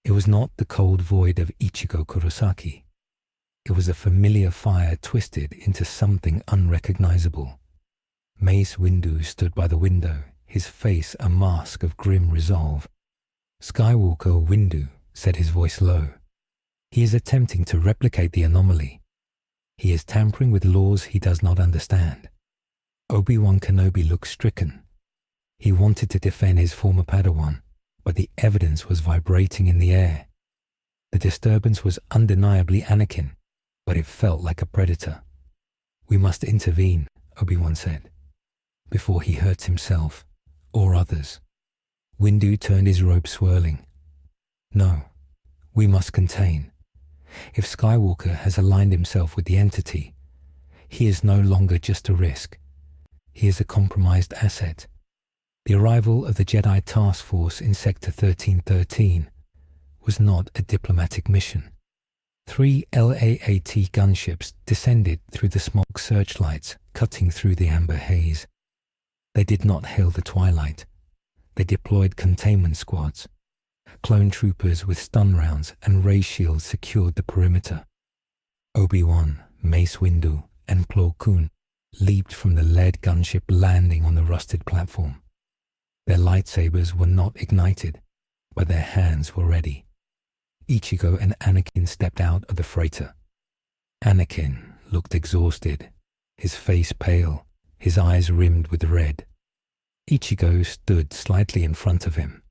It was not the cold void of Ichigo Kurosaki. It was a familiar fire twisted into something unrecognizable. Mace Windu stood by the window, his face a mask of grim resolve. "Skywalker Windu," said his voice low. "He is attempting to replicate the anomaly. He is tampering with laws he does not understand." Obi-Wan Kenobi looked stricken. He wanted to defend his former Padawan, but the evidence was vibrating in the air. The disturbance was undeniably Anakin, but it felt like a predator. "We must intervene," Obi-Wan said, "before he hurts himself or others." Windu turned his robe swirling. "No, we must contain. If Skywalker has aligned himself with the entity, he is no longer just a risk. He is a compromised asset." The arrival of the Jedi task force in Sector 1313 was not a diplomatic mission. 3 LAAT gunships descended through the smoke searchlights, cutting through the amber haze. They did not hail the twilight. They deployed containment squads. Clone troopers with stun rounds and ray shields secured the perimeter. Obi-Wan, Mace Windu, and Plo Koon leaped from the lead gunship landing on the rusted platform. Their lightsabers were not ignited, but their hands were ready. Ichigo and Anakin stepped out of the freighter. Anakin looked exhausted, his face pale, his eyes rimmed with red. Ichigo stood slightly in front of him,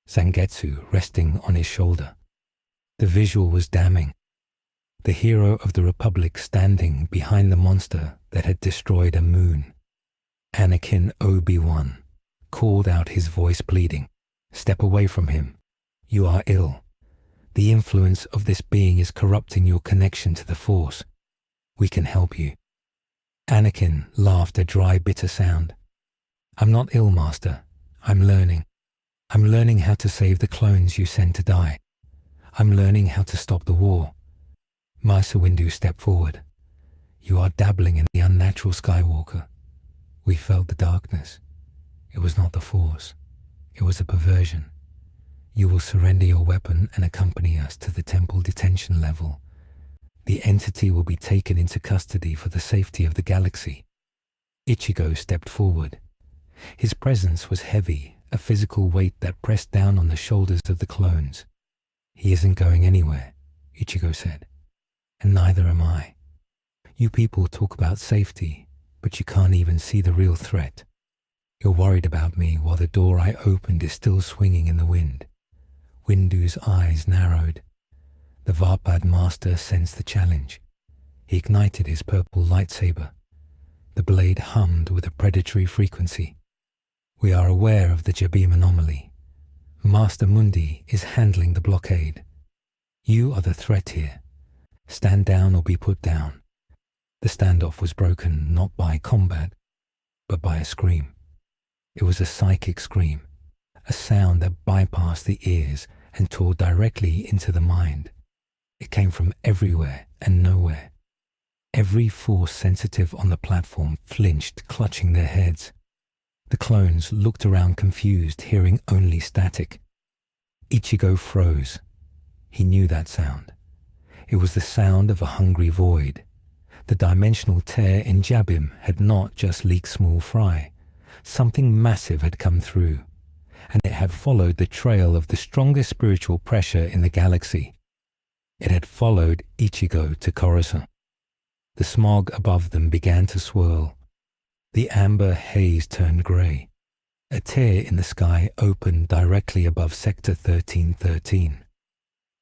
Zangetsu resting on his shoulder. The visual was damning. The hero of the Republic standing behind the monster that had destroyed a moon. Anakin Obi-Wan called out, his voice pleading, "Step away from him. You are ill. The influence of this being is corrupting your connection to the Force. We can help you." Anakin laughed a dry, bitter sound. "I'm not ill, Master. I'm learning. I'm learning how to save the clones you sent to die. I'm learning how to stop the war." Master Windu stepped forward. "You are dabbling in the unnatural, Skywalker. We felt the darkness. It was not the Force. It was a perversion. You will surrender your weapon and accompany us to the temple detention level. The entity will be taken into custody for the safety of the galaxy." Ichigo stepped forward. His presence was heavy, a physical weight that pressed down on the shoulders of the clones. "He isn't going anywhere," Ichigo said, "and neither am I. You people talk about safety, but you can't even see the real threat. You're worried about me while the door I opened is still swinging in the wind." Windu's eyes narrowed. The Varpad Master sensed the challenge. He ignited his purple lightsaber. The blade hummed with a predatory frequency. "We are aware of the Jabim anomaly. Master Mundi is handling the blockade. You are the threat here. Stand down or be put down." The standoff was broken not by combat, but by a scream. It was a psychic scream, a sound that bypassed the ears and tore directly into the mind. It came from everywhere and nowhere. Every Force sensitive on the platform flinched, clutching their heads. The clones looked around confused, hearing only static. Ichigo froze. He knew that sound. It was the sound of a hungry void. The dimensional tear in Jabim had not just leaked small fry. Something massive had come through, and it had followed the trail of the strongest spiritual pressure in the galaxy. It had followed Ichigo to Coruscant. The smog above them began to swirl. The amber haze turned grey. A tear in the sky opened directly above Sector 1313.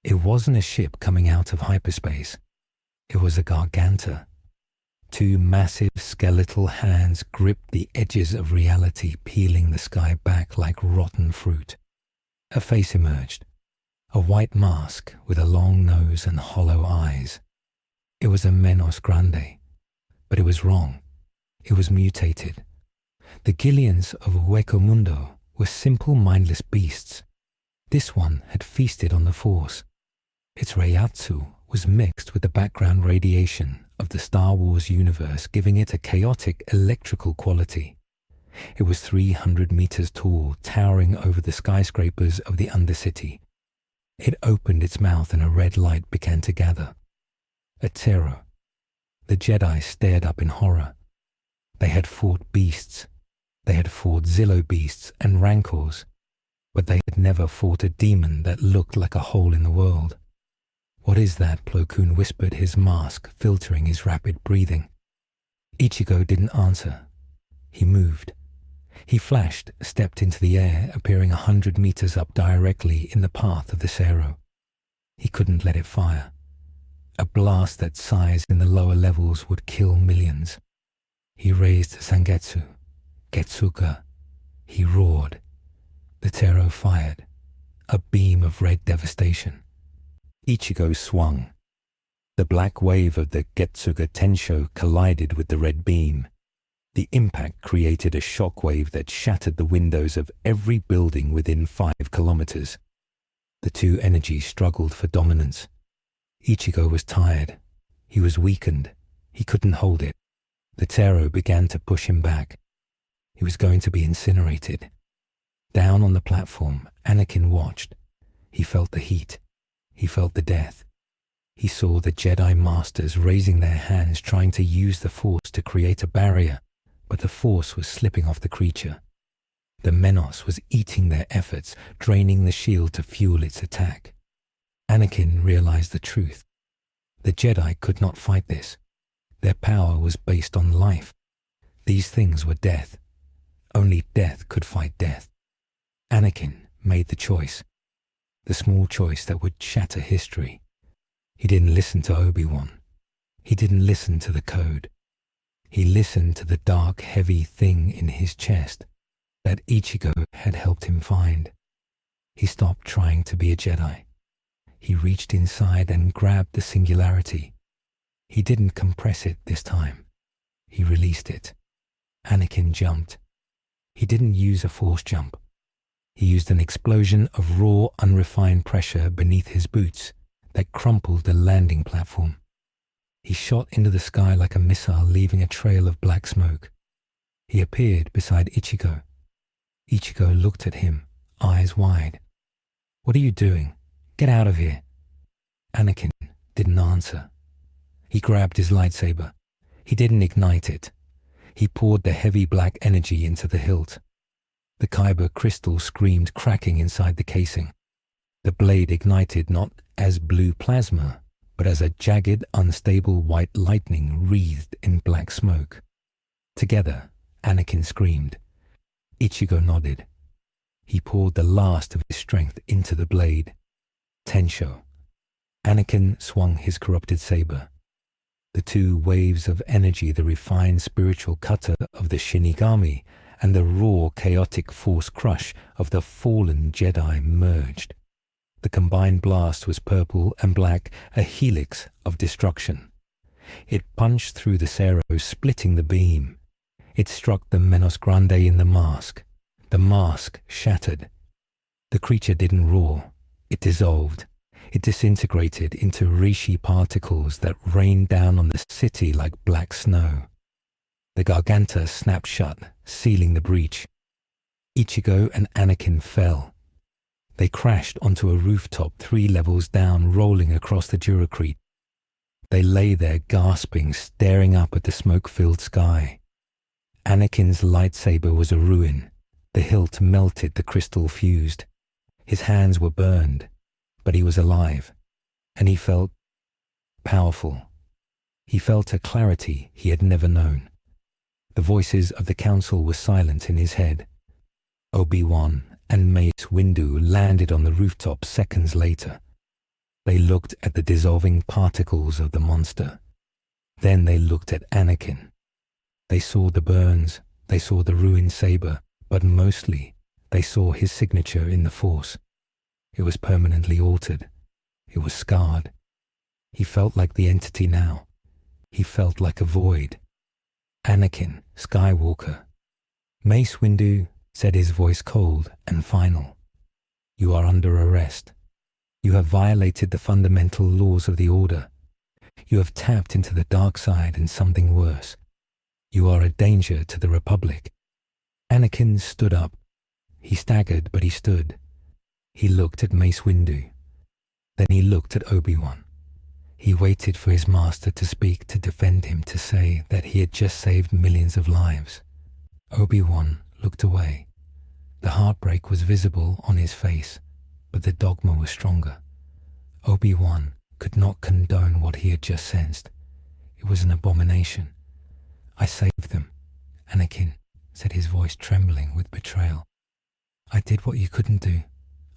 It wasn't a ship coming out of hyperspace. It was a Garganta. Two massive skeletal hands gripped the edges of reality, peeling the sky back like rotten fruit. A face emerged, a white mask with a long nose and hollow eyes. It was a Menos Grande, but it was wrong. It was mutated. The Gillians of Hueco Mundo were simple, mindless beasts. This one had feasted on the Force. Its reiatsu was mixed with the background radiation of the Star Wars universe, giving it a chaotic electrical quality. It was 300 meters tall, towering over the skyscrapers of the Undercity. It opened its mouth and a red light began to gather. A terror. The Jedi stared up in horror. They had fought beasts. They had fought Zillo beasts and rancors, but they had never fought a demon that looked like a hole in the world. "What is that?" Plo Koon whispered, his mask filtering his rapid breathing. Ichigo didn't answer. He moved. He flashed, stepped into the air, appearing 100 meters up directly in the path of the Sero. He couldn't let it fire. A blast that size in the lower levels would kill millions. He raised Zangetsu, Getsuga. He roared. The Tero fired, a beam of red devastation. Ichigo swung. The black wave of the Getsuga Tensho collided with the red beam. The impact created a shockwave that shattered the windows of every building within 5 kilometers. The two energies struggled for dominance. Ichigo was tired. He was weakened. He couldn't hold it. The Tero began to push him back. He was going to be incinerated. Down on the platform, Anakin watched. He felt the heat. He felt the death. He saw the Jedi Masters raising their hands, trying to use the Force to create a barrier, but the Force was slipping off the creature. The Menos was eating their efforts, draining the shield to fuel its attack. Anakin realized the truth. The Jedi could not fight this. Their power was based on life. These things were death. Only death could fight death. Anakin made the choice. The small choice that would shatter history. He didn't listen to Obi-Wan. He didn't listen to the code. He listened to the dark, heavy thing in his chest that Ichigo had helped him find. He stopped trying to be a Jedi. He reached inside and grabbed the singularity. He didn't compress it this time. He released it. Anakin jumped. He didn't use a force jump. He used an explosion of raw, unrefined pressure beneath his boots that crumpled the landing platform. He shot into the sky like a missile, leaving a trail of black smoke. He appeared beside Ichigo. Ichigo looked at him, eyes wide. "What are you doing? Get out of here." Anakin didn't answer. He grabbed his lightsaber. He didn't ignite it. He poured the heavy black energy into the hilt. The kyber crystal screamed, cracking inside the casing. The blade ignited not as blue plasma, but as a jagged, unstable white lightning wreathed in black smoke. Together, Anakin screamed. Ichigo nodded. He poured the last of his strength into the blade. Tensho. Anakin swung his corrupted saber. The two waves of energy, the refined spiritual cutter of the Shinigami and the raw, chaotic force crush of the fallen Jedi merged. The combined blast was purple and black, a helix of destruction. It punched through the Sero, splitting the beam. It struck the Menos Grande in the mask. The mask shattered. The creature didn't roar. It dissolved. It disintegrated into reishi particles that rained down on the city like black snow. The Garganta snapped shut, sealing the breach. Ichigo and Anakin fell. They crashed onto a rooftop 3 levels down, rolling across the Duracrete. They lay there gasping, staring up at the smoke-filled sky. Anakin's lightsaber was a ruin. The hilt melted, the crystal fused. His hands were burned, but he was alive, and he felt powerful. He felt a clarity he had never known. The voices of the council were silent in his head. Obi-Wan and Mace Windu landed on the rooftop seconds later. They looked at the dissolving particles of the monster. Then they looked at Anakin. They saw the burns, they saw the ruined saber, but mostly they saw his signature in the Force. It was permanently altered. It was scarred. He felt like the entity now. He felt like a void. Anakin Skywalker. "Mace Windu," said his voice cold and final. "You are under arrest. You have violated the fundamental laws of the Order. You have tapped into the dark side and something worse. You are a danger to the Republic." Anakin stood up. He staggered, but he stood. He looked at Mace Windu. Then he looked at Obi-Wan. He waited for his master to speak, to defend him, to say that he had just saved millions of lives. Obi-Wan looked away. The heartbreak was visible on his face, but the dogma was stronger. Obi-Wan could not condone what he had just sensed. It was an abomination. "I saved them," Anakin said, his voice trembling with betrayal. "I did what you couldn't do.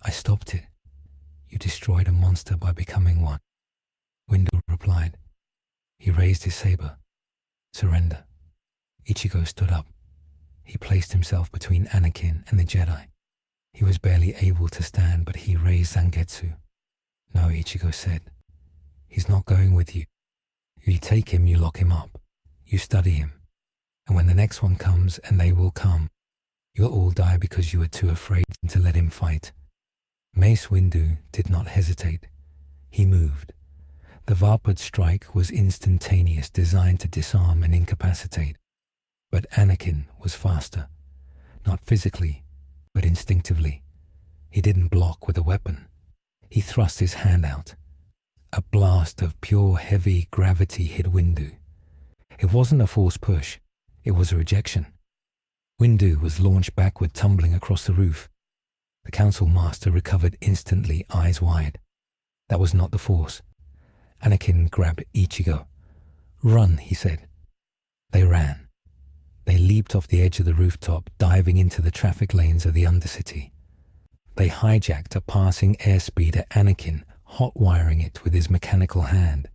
I stopped it. You destroyed a monster by becoming one." Windu replied. He raised his saber. "Surrender." Ichigo stood up. He placed himself between Anakin and the Jedi. He was barely able to stand, but he raised Zangetsu. "No," Ichigo said. "He's not going with you. You take him, you lock him up. You study him. And when the next one comes, and they will come, you'll all die because you were too afraid to let him fight." Mace Windu did not hesitate. He moved. The Varped strike was instantaneous, designed to disarm and incapacitate. But Anakin was faster. Not physically, but instinctively. He didn't block with a weapon. He thrust his hand out. A blast of pure heavy gravity hit Windu. It wasn't a force push. It was a rejection. Windu was launched backward, tumbling across the roof. The Council Master recovered instantly, eyes wide. That was not the Force. Anakin grabbed Ichigo. "Run," he said. They ran. They leaped off the edge of the rooftop, diving into the traffic lanes of the Undercity. They hijacked a passing airspeed at Anakin, hot-wiring it with his mechanical hand.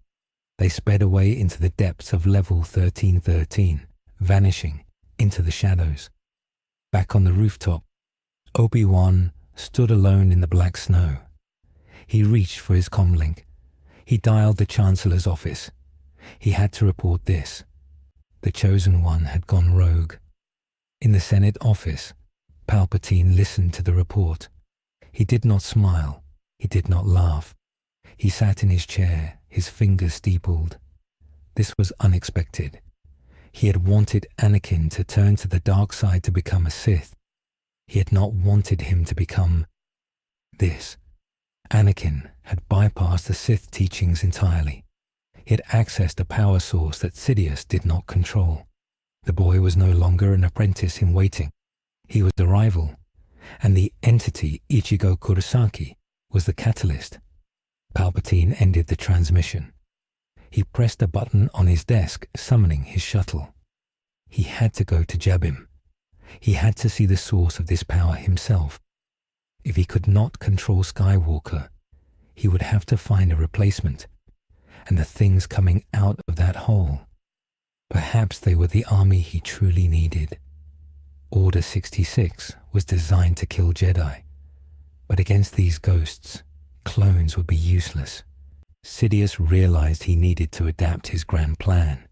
They sped away into the depths of level 1313, vanishing into the shadows. Back on the rooftop, Obi-Wan stood alone in the black snow. He reached for his comlink. He dialed the Chancellor's office. He had to report this. The Chosen One had gone rogue. In the Senate office, Palpatine listened to the report. He did not smile. He did not laugh. He sat in his chair, his fingers steepled. This was unexpected. He had wanted Anakin to turn to the dark side to become a Sith. He had not wanted him to become this. Anakin had bypassed the Sith teachings entirely. He had accessed a power source that Sidious did not control. The boy was no longer an apprentice in waiting. He was a rival, and the entity Ichigo Kurosaki was the catalyst. Palpatine ended the transmission. He pressed a button on his desk, summoning his shuttle. He had to go to Jabim. He had to see the source of this power himself. If he could not control Skywalker, he would have to find a replacement. And the things coming out of that hole, perhaps they were the army he truly needed. Order 66 was designed to kill Jedi, but against these ghosts, clones would be useless. Sidious realized he needed to adapt his grand plan.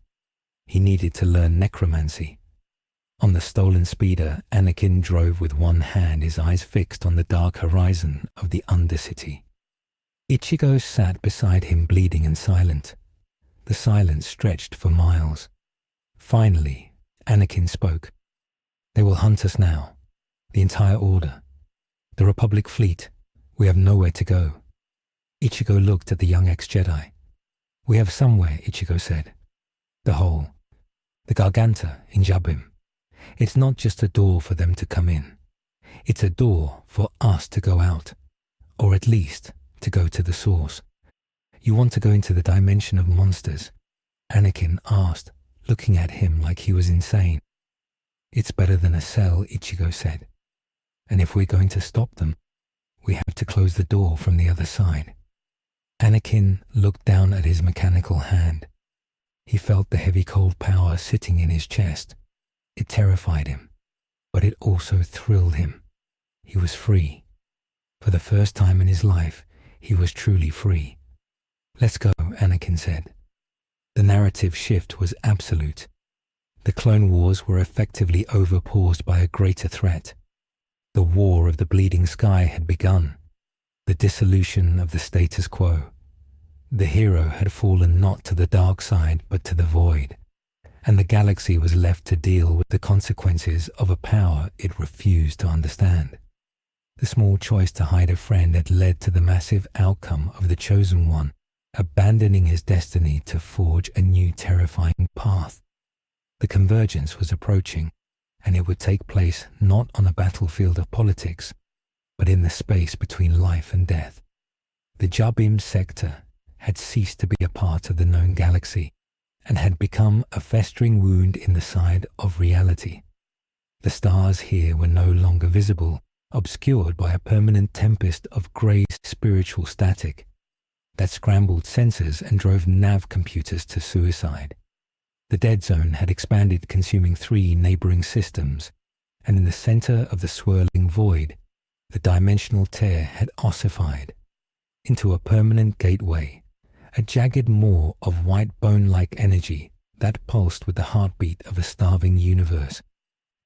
He needed to learn necromancy. On the stolen speeder, Anakin drove with one hand, his eyes fixed on the dark horizon of the Undercity. Ichigo sat beside him, bleeding and silent. The silence stretched for miles. Finally, Anakin spoke. "They will hunt us now. The entire Order. The Republic fleet. We have nowhere to go." Ichigo looked at the young ex-Jedi. "We have somewhere," Ichigo said. "The hole. The Garganta in Jabim. It's not just a door for them to come in. It's a door for us to go out. Or at least to go to the source." "You want to go into the dimension of monsters?" Anakin asked, looking at him like he was insane. "It's better than a cell," Ichigo said. "And if we're going to stop them, we have to close the door from the other side." Anakin looked down at his mechanical hand. He felt the heavy cold power sitting in his chest. It terrified him, but it also thrilled him. He was free. For the first time in his life, he was truly free. "Let's go," Anakin said. The narrative shift was absolute. The Clone Wars were effectively overpaused by a greater threat. The war of the bleeding sky had begun. The dissolution of the status quo. The hero had fallen not to the dark side but to the void, and the galaxy was left to deal with the consequences of a power it refused to understand. The small choice to hide a friend had led to the massive outcome of the Chosen One abandoning his destiny to forge a new terrifying path. The convergence was approaching, and it would take place not on a battlefield of politics, but in the space between life and death. The Jabim sector had ceased to be a part of the known galaxy and had become a festering wound in the side of reality. The stars here were no longer visible, obscured by a permanent tempest of grey spiritual static that scrambled sensors and drove nav computers to suicide. The dead zone had expanded, consuming 3 neighboring systems, and in the center of the swirling void, the dimensional tear had ossified into a permanent gateway, a jagged maw of white bone-like energy that pulsed with the heartbeat of a starving universe.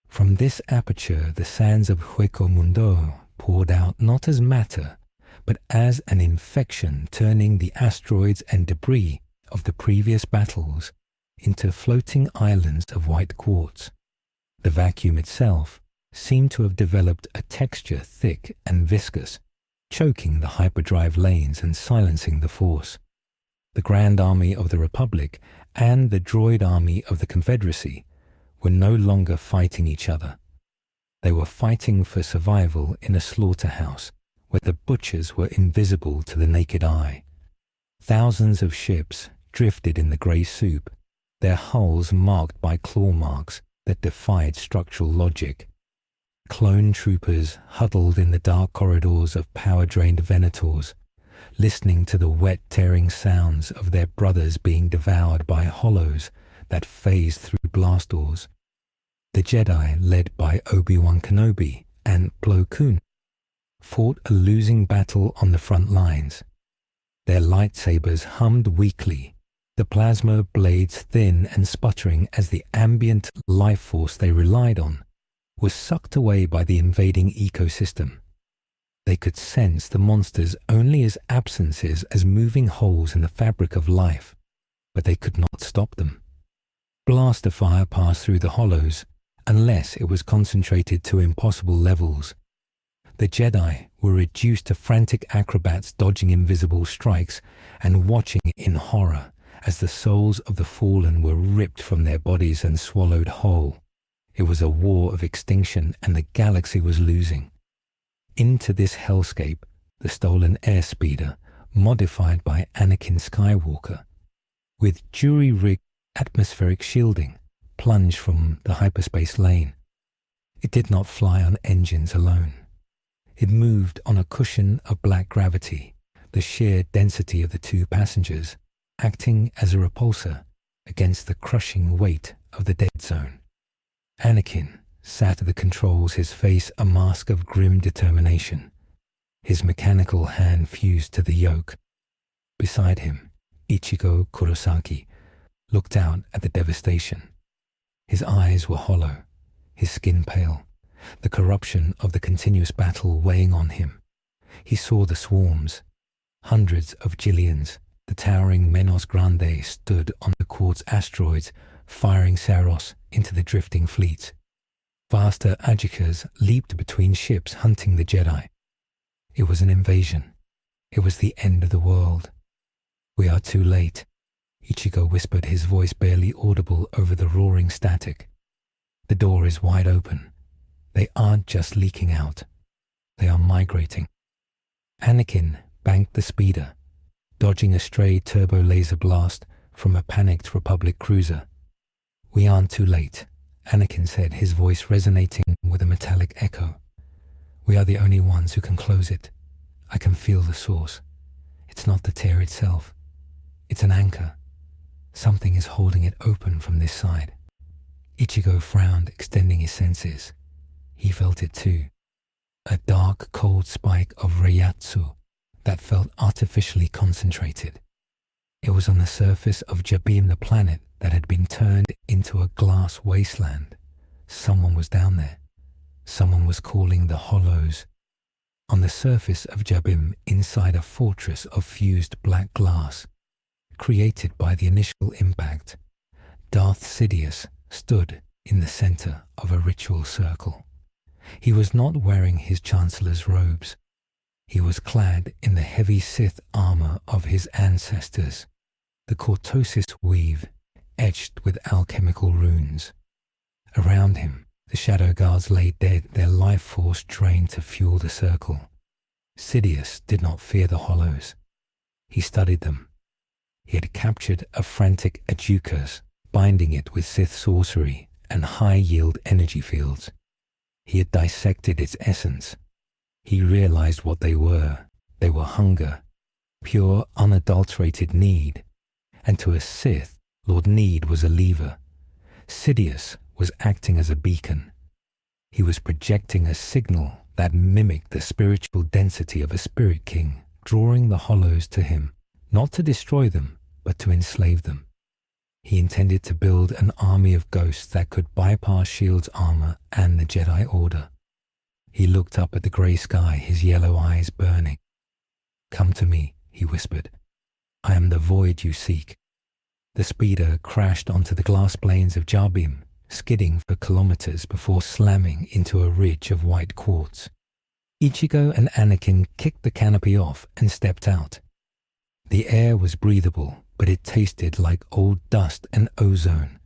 From this aperture, the sands of Hueco Mundo poured out not as matter, but as an infection, turning the asteroids and debris of the previous battles into floating islands of white quartz. The vacuum itself seemed to have developed a texture thick and viscous, choking the hyperdrive lanes and silencing the Force. The Grand Army of the Republic and the Droid Army of the Confederacy were no longer fighting each other. They were fighting for survival in a slaughterhouse where the butchers were invisible to the naked eye. Thousands of ships drifted in the grey soup, their hulls marked by claw marks that defied structural logic. Clone troopers huddled in the dark corridors of power-drained Venators, listening to the wet tearing sounds of their brothers being devoured by hollows that phased through blast doors. The Jedi, led by Obi-Wan Kenobi and Plo Koon, fought a losing battle on the front lines. Their lightsabers hummed weakly, the plasma blades thin and sputtering as the ambient life force they relied on was sucked away by the invading ecosystem. They could sense the monsters only as absences, as moving holes in the fabric of life, but they could not stop them. Blaster fire passed through the hollows, unless it was concentrated to impossible levels. The Jedi were reduced to frantic acrobats dodging invisible strikes and watching in horror as the souls of the fallen were ripped from their bodies and swallowed whole. It was a war of extinction, and the galaxy was losing. Into this hellscape, the stolen airspeeder, modified by Anakin Skywalker, with jury-rigged atmospheric shielding, plunged from the hyperspace lane. It did not fly on engines alone. It moved on a cushion of black gravity, the sheer density of the 2 passengers, acting as a repulsor against the crushing weight of the dead zone. Anakin sat at the controls, his face a mask of grim determination. His mechanical hand fused to the yoke. Beside him, Ichigo Kurosaki looked out at the devastation. His eyes were hollow, his skin pale, the corruption of the continuous battle weighing on him. He saw the swarms. Hundreds of Jillians, the towering Menos Grande, stood on the quartz asteroids, firing Saros into the drifting fleets. Vaster Ajikas leaped between ships, hunting the Jedi. It was an invasion. It was the end of the world. "We are too late," Ichigo whispered, his voice barely audible over the roaring static. "The door is wide open. They aren't just leaking out. They are migrating." Anakin banked the speeder, dodging a stray turbo laser blast from a panicked Republic cruiser. "We aren't too late," Anakin said, his voice resonating with a metallic echo. "We are the only ones who can close it. I can feel the source. It's not the tear itself. It's an anchor. Something is holding it open from this side. Ichigo frowned, extending his senses. He felt it too. A dark, cold spike of reiatsu that felt artificially concentrated. It was on the surface of Jabim, the planet that had been turned into a glass wasteland. Someone was down there. Someone was calling the hollows. On the surface of Jabim, inside a fortress of fused black glass, created by the initial impact, Darth Sidious stood in the center of a ritual circle. He was not wearing his Chancellor's robes. He was clad in the heavy Sith armor of his ancestors, the cortosis weave etched with alchemical runes. Around him, the shadow guards lay dead, their life force drained to fuel the circle. Sidious did not fear the hollows. He studied them. He had captured a frantic Ajukas, binding it with Sith sorcery and high-yield energy fields. He had dissected its essence. He realized what they were. They were hunger, pure, unadulterated need. And to a Sith, Lord Need was a lever. Sidious was acting as a beacon. He was projecting a signal that mimicked the spiritual density of a spirit king, drawing the hollows to him, not to destroy them, but to enslave them. He intended to build an army of ghosts that could bypass Shield's armor and the Jedi Order. He looked up at the grey sky, his yellow eyes burning. "Come to me," he whispered. "I am the void you seek." The speeder crashed onto the glass plains of Jabim, skidding for kilometers before slamming into a ridge of white quartz. Ichigo and Anakin kicked the canopy off and stepped out. The air was breathable, but it tasted like old dust and ozone.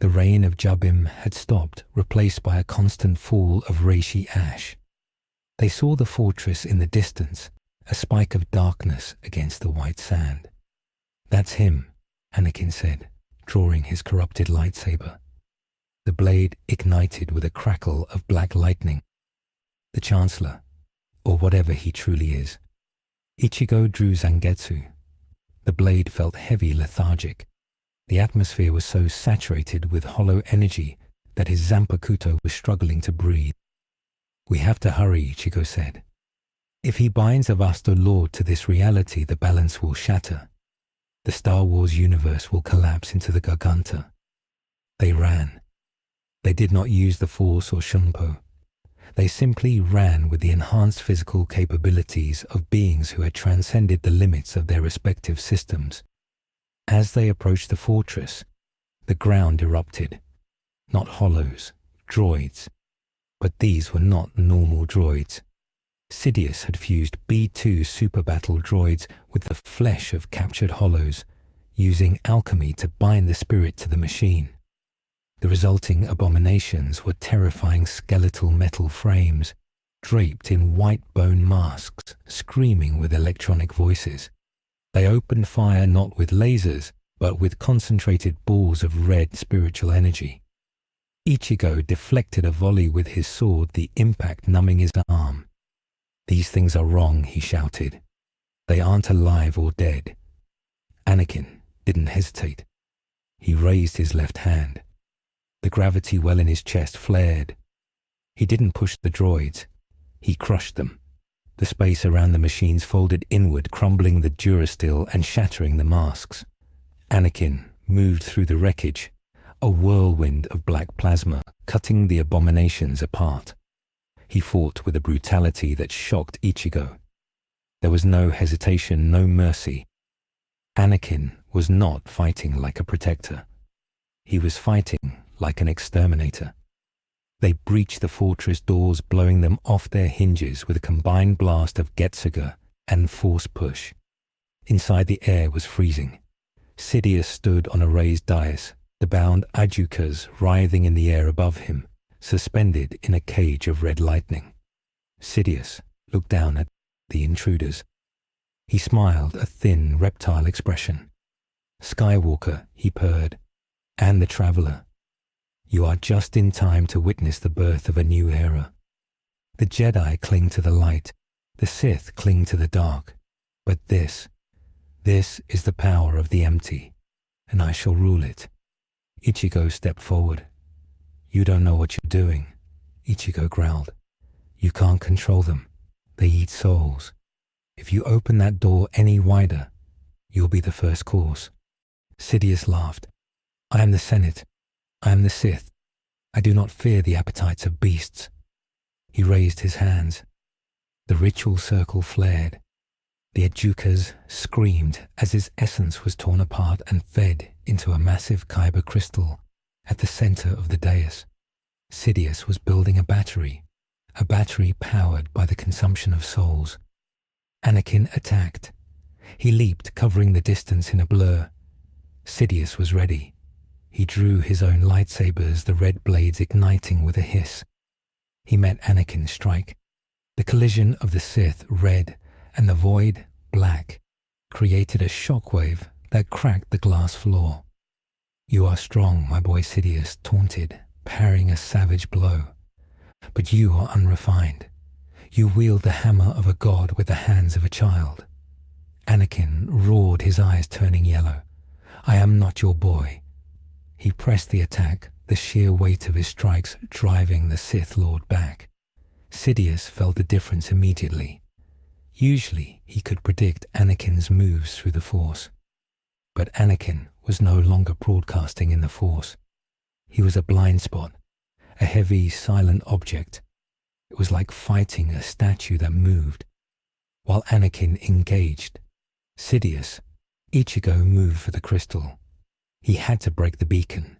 The rain of Jabim had stopped, replaced by a constant fall of reishi ash. They saw the fortress in the distance, a spike of darkness against the white sand. "That's him," Anakin said, drawing his corrupted lightsaber. The blade ignited with a crackle of black lightning. "The Chancellor, or whatever he truly is." Ichigo drew Zangetsu. The blade felt heavy, lethargic. The atmosphere was so saturated with hollow energy that his Zanpakuto was struggling to breathe. "We have to hurry," Ichigo said. "If he binds a Vasto Lord to this reality, the balance will shatter. The Star Wars universe will collapse into the Garganta." They ran. They did not use the Force or Shunpo. They simply ran with the enhanced physical capabilities of beings who had transcended the limits of their respective systems. As they approached the fortress, the ground erupted. Not hollows, droids. But these were not normal droids. Sidious had fused B2 super battle droids with the flesh of captured hollows, using alchemy to bind the spirit to the machine. The resulting abominations were terrifying skeletal metal frames, draped in white bone masks, screaming with electronic voices. They opened fire not with lasers, but with concentrated balls of red spiritual energy. Ichigo deflected a volley with his sword, the impact numbing his arm. "These things are wrong," he shouted. "They aren't alive or dead." Anakin didn't hesitate. He raised his left hand. The gravity well in his chest flared. He didn't push the droids. He crushed them. The space around the machines folded inward, crumbling the durasteel and shattering the masks. Anakin moved through the wreckage, a whirlwind of black plasma, cutting the abominations apart. He fought with a brutality that shocked Ichigo. There was no hesitation, no mercy. Anakin was not fighting like a protector. He was fighting like an exterminator. They breached the fortress doors, blowing them off their hinges with a combined blast of Getsuga and force push. Inside, the air was freezing. Sidious stood on a raised dais, the bound Ajukas writhing in the air above him, suspended in a cage of red lightning. Sidious looked down at the intruders. He smiled, a thin, reptile expression. "Skywalker," he purred, "and the Traveler. You are just in time to witness the birth of a new era. The Jedi cling to the light, the Sith cling to the dark. But this is the power of the empty. and I shall rule it. Ichigo stepped forward. You don't know what you're doing, Ichigo growled. You can't control them. They eat souls. If you open that door any wider, you'll be the first cause. Sidious laughed. I am the Senate. I am the Sith. I do not fear the appetites of beasts. He raised his hands. The ritual circle flared. The Adjukas screamed as his essence was torn apart and fed into a massive kyber crystal at the center of the dais. Sidious was building a battery powered by the consumption of souls. Anakin attacked. He leaped, covering the distance in a blur. Sidious was ready. He drew his own lightsabers, the red blades igniting with a hiss. He met Anakin's strike. The collision of the Sith, red, and the void, black, created a shockwave that cracked the glass floor. You are strong, my boy, Sidious taunted, parrying a savage blow. But you are unrefined. You wield the hammer of a god with the hands of a child. Anakin roared, his eyes turning yellow. I am not your boy. He pressed the attack, the sheer weight of his strikes driving the Sith Lord back. Sidious felt the difference immediately. Usually he could predict Anakin's moves through the Force. But Anakin was no longer broadcasting in the Force. He was a blind spot, a heavy, silent object. It was like fighting a statue that moved. While Anakin engaged, Sidious, Ichigo moved for the crystal. He had to break the beacon.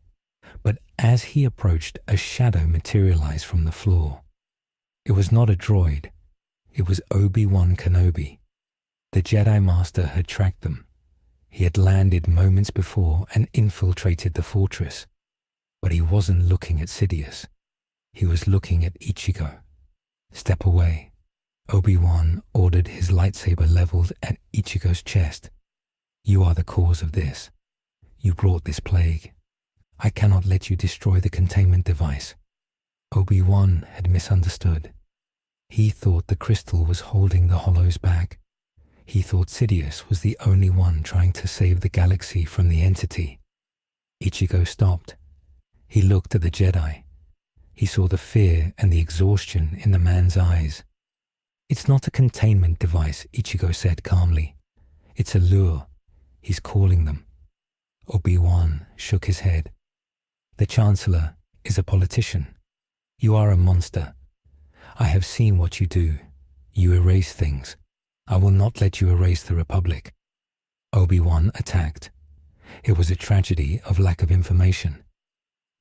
But as he approached, a shadow materialized from the floor. It was not a droid. It was Obi-Wan Kenobi. The Jedi Master had tracked them. He had landed moments before and infiltrated the fortress. But he wasn't looking at Sidious. He was looking at Ichigo. Step away. Obi-Wan ordered, his lightsaber leveled at Ichigo's chest. You are the cause of this. You brought this plague. I cannot let you destroy the containment device. Obi-Wan had misunderstood. He thought the crystal was holding the hollows back. He thought Sidious was the only one trying to save the galaxy from the entity. Ichigo stopped. He looked at the Jedi. He saw the fear and the exhaustion in the man's eyes. It's not a containment device, Ichigo said calmly. It's a lure. He's calling them. Obi-Wan shook his head. The Chancellor is a politician. You are a monster. I have seen what you do. You erase things. I will not let you erase the Republic. Obi-Wan attacked. It was a tragedy of lack of information.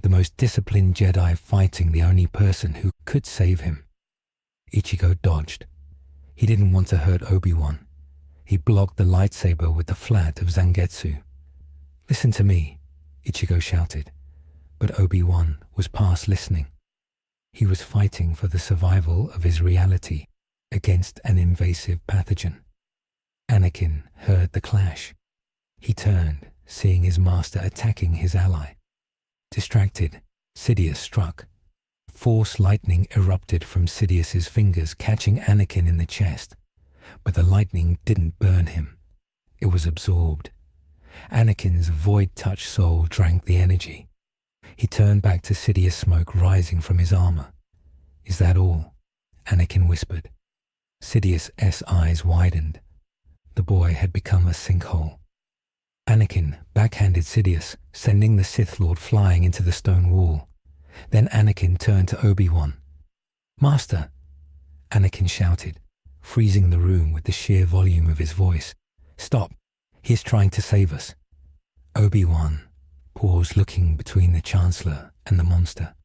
The most disciplined Jedi fighting the only person who could save him. Ichigo dodged. He didn't want to hurt Obi-Wan. He blocked the lightsaber with the flat of Zangetsu. Listen to me, Ichigo shouted. But Obi-Wan was past listening. He was fighting for the survival of his reality against an invasive pathogen. Anakin heard the clash. He turned, seeing his master attacking his ally. Distracted, Sidious struck. Force lightning erupted from Sidious's fingers, catching Anakin in the chest. But the lightning didn't burn him. It was absorbed. Anakin's void-touch soul drank the energy. He turned back to Sidious, smoke rising from his armor. Is that all? Anakin whispered. Sidious's eyes widened. The boy had become a sinkhole. Anakin backhanded Sidious, sending the Sith Lord flying into the stone wall. Then Anakin turned to Obi-Wan. Master! Anakin shouted, freezing the room with the sheer volume of his voice. Stop! He is trying to save us. Obi-Wan paused, looking between the Chancellor and the monster.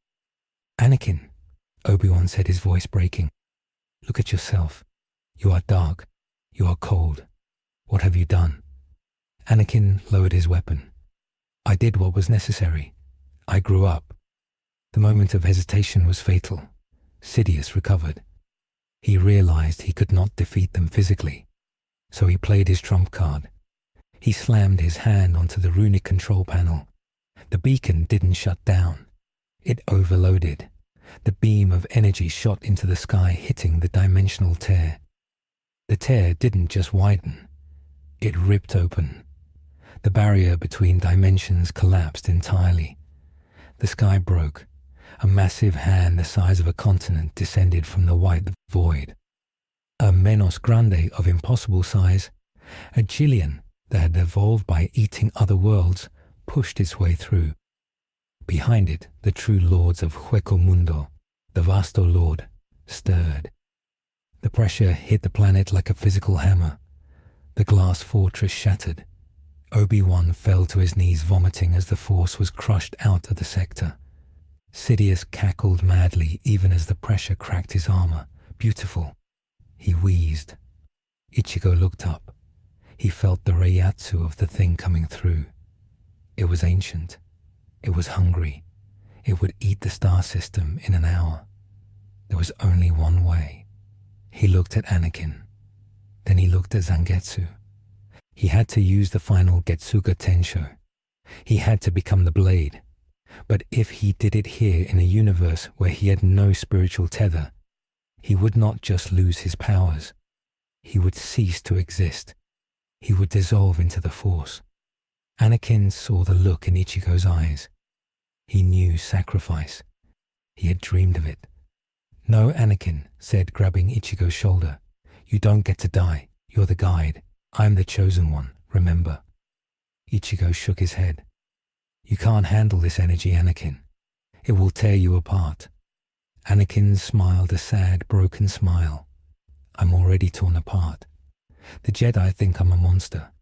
Anakin, Obi-Wan said, his voice breaking. Look at yourself. You are dark. You are cold. What have you done? Anakin lowered his weapon. I did what was necessary. I grew up. The moment of hesitation was fatal. Sidious recovered. He realized he could not defeat them physically, so he played his trump card. He slammed his hand onto the runic control panel. The beacon didn't shut down. It overloaded. The beam of energy shot into the sky, hitting the dimensional tear. The tear didn't just widen. It ripped open. The barrier between dimensions collapsed entirely. The sky broke. A massive hand the size of a continent descended from the white void. A Menos Grande of impossible size, a Gillian that had evolved by eating other worlds, pushed its way through. Behind it, the true lords of Hueco Mundo, the Vasto Lord, stirred. The pressure hit the planet like a physical hammer. The glass fortress shattered. Obi-Wan fell to his knees vomiting as the Force was crushed out of the sector. Sidious cackled madly even as the pressure cracked his armor. Beautiful. He wheezed. Ichigo looked up. He felt the reiatsu of the thing coming through. It was ancient. It was hungry. It would eat the star system in an hour. There was only one way. He looked at Anakin. Then he looked at Zangetsu. He had to use the final Getsuga Tensho. He had to become the blade. But if he did it here in a universe where he had no spiritual tether, he would not just lose his powers. He would cease to exist. He would dissolve into the Force. Anakin saw the look in Ichigo's eyes. He knew sacrifice. He had dreamed of it. "No, Anakin," said, grabbing Ichigo's shoulder. "You don't get to die. You're the guide. I'm the chosen one, remember." Ichigo shook his head. "You can't handle this energy, Anakin. It will tear you apart." Anakin smiled a sad, broken smile. "I'm already torn apart. The Jedi think I'm a monster.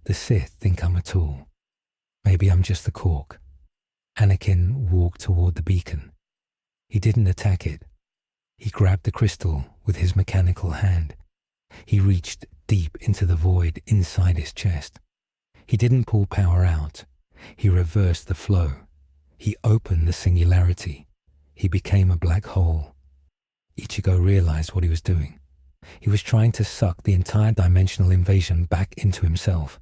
The Sith think I'm a tool. Maybe I'm just the cork." Anakin walked toward the beacon. He didn't attack it. He grabbed the crystal with his mechanical hand. He reached deep into the void inside his chest. He didn't pull power out. He reversed the flow. He opened the singularity. He became a black hole. Ichigo realized what he was doing. He was trying to suck the entire dimensional invasion back into himself.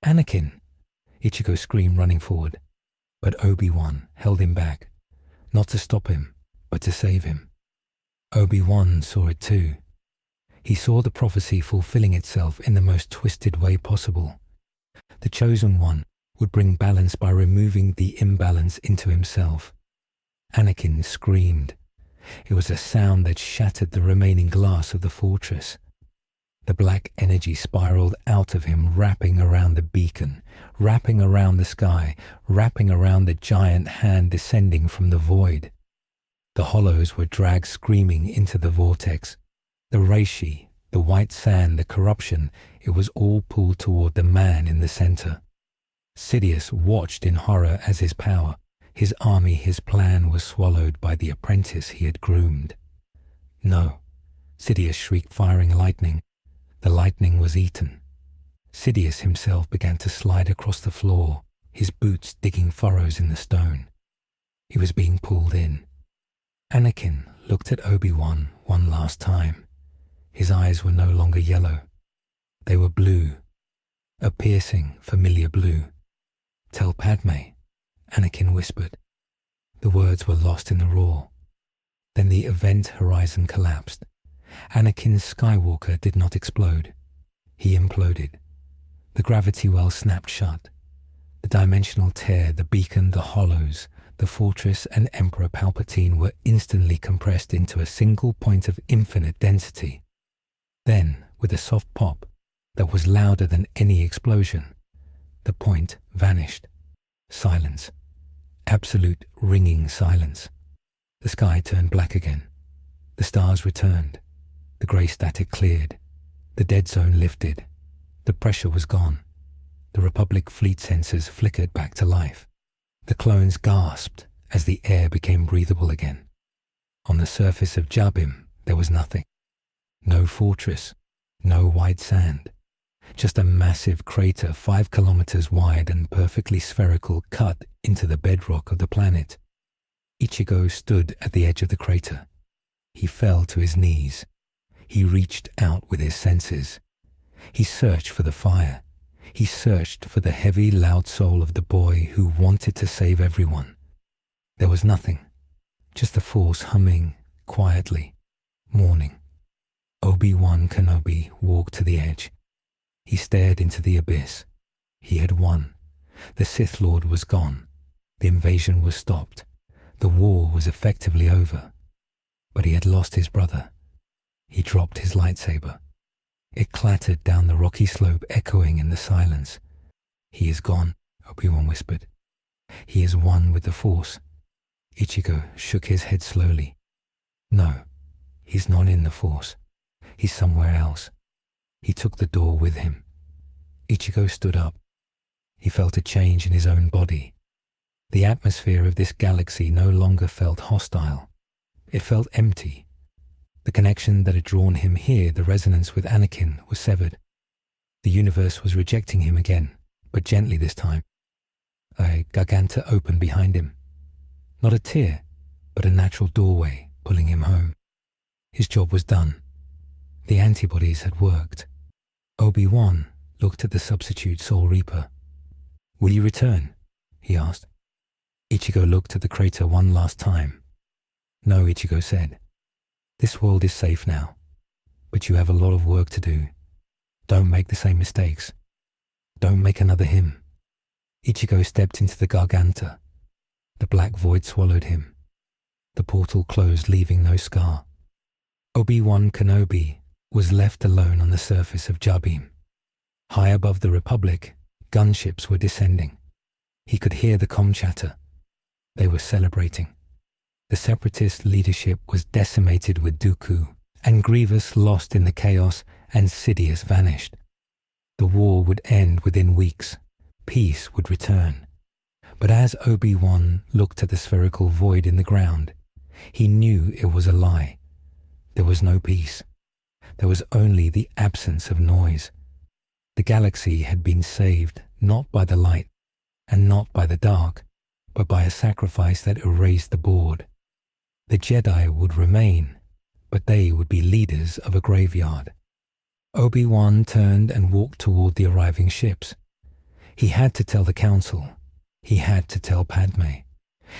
"Anakin!" Ichigo screamed, running forward. But Obi-Wan held him back, not to stop him, but to save him. Obi-Wan saw it too. He saw the prophecy fulfilling itself in the most twisted way possible. The Chosen One would bring balance by removing the imbalance into himself. Anakin screamed. It was a sound that shattered the remaining glass of the fortress. The black energy spiraled out of him, wrapping around the beacon, wrapping around the sky, wrapping around the giant hand descending from the void. The hollows were dragged screaming into the vortex. The reishi, the white sand, the corruption, it was all pulled toward the man in the center. Sidious watched in horror as his power, his army, his plan was swallowed by the apprentice he had groomed. "No!" Sidious shrieked, firing lightning. The lightning was eaten. Sidious himself began to slide across the floor, his boots digging furrows in the stone. He was being pulled in. Anakin looked at Obi-Wan one last time. His eyes were no longer yellow. They were blue, a piercing, familiar blue. "Tell Padme," Anakin whispered. The words were lost in the roar. Then the event horizon collapsed. Anakin's Skywalker did not explode. He imploded. The gravity well snapped shut. The dimensional tear, the beacon, the hollows, the fortress and Emperor Palpatine were instantly compressed into a single point of infinite density. Then, with a soft pop that was louder than any explosion, the point vanished. Silence. Absolute ringing silence. The sky turned black again. The stars returned. The grey static cleared. The dead zone lifted. The pressure was gone. The Republic fleet sensors flickered back to life. The clones gasped as the air became breathable again. On the surface of Jabim, there was nothing. No fortress, no white sand. Just a massive crater 5 kilometers wide and perfectly spherical cut into the bedrock of the planet. Ichigo stood at the edge of the crater. He fell to his knees. He reached out with his senses. He searched for the fire. He searched for the heavy, loud soul of the boy who wanted to save everyone. There was nothing, just the Force humming quietly, mourning. Obi-Wan Kenobi walked to the edge. He stared into the abyss. He had won. The Sith Lord was gone. The invasion was stopped. The war was effectively over. But he had lost his brother. He dropped his lightsaber. It clattered down the rocky slope, echoing in the silence. "He is gone," Obi-Wan whispered. "He is one with the Force." Ichigo shook his head slowly. "No, he's not in the Force. He's somewhere else." He took the door with him. Ichigo stood up. He felt a change in his own body. The atmosphere of this galaxy no longer felt hostile. It felt empty. The connection that had drawn him here, the resonance with Anakin, was severed. The universe was rejecting him again, but gently this time. A garganta opened behind him. Not a tear, but a natural doorway pulling him home. His job was done. The antibodies had worked. Obi-Wan looked at the substitute Soul Reaper. "Will you return?" he asked. Ichigo looked at the crater one last time. "No," Ichigo said. "This world is safe now, but you have a lot of work to do. Don't make the same mistakes. Don't make another him." Ichigo stepped into the garganta. The black void swallowed him. The portal closed, leaving no scar. Obi-Wan Kenobi was left alone on the surface of Jabim. High above the Republic, gunships were descending. He could hear the comm chatter. They were celebrating. The Separatist leadership was decimated with Dooku, and Grievous lost in the chaos, and Sidious vanished. The war would end within weeks. Peace would return. But as Obi-Wan looked at the spherical void in the ground, he knew it was a lie. There was no peace. There was only the absence of noise. The galaxy had been saved not by the light and not by the dark, but by a sacrifice that erased the board. The Jedi would remain, but they would be leaders of a graveyard. Obi-Wan turned and walked toward the arriving ships. He had to tell the Council. He had to tell Padme.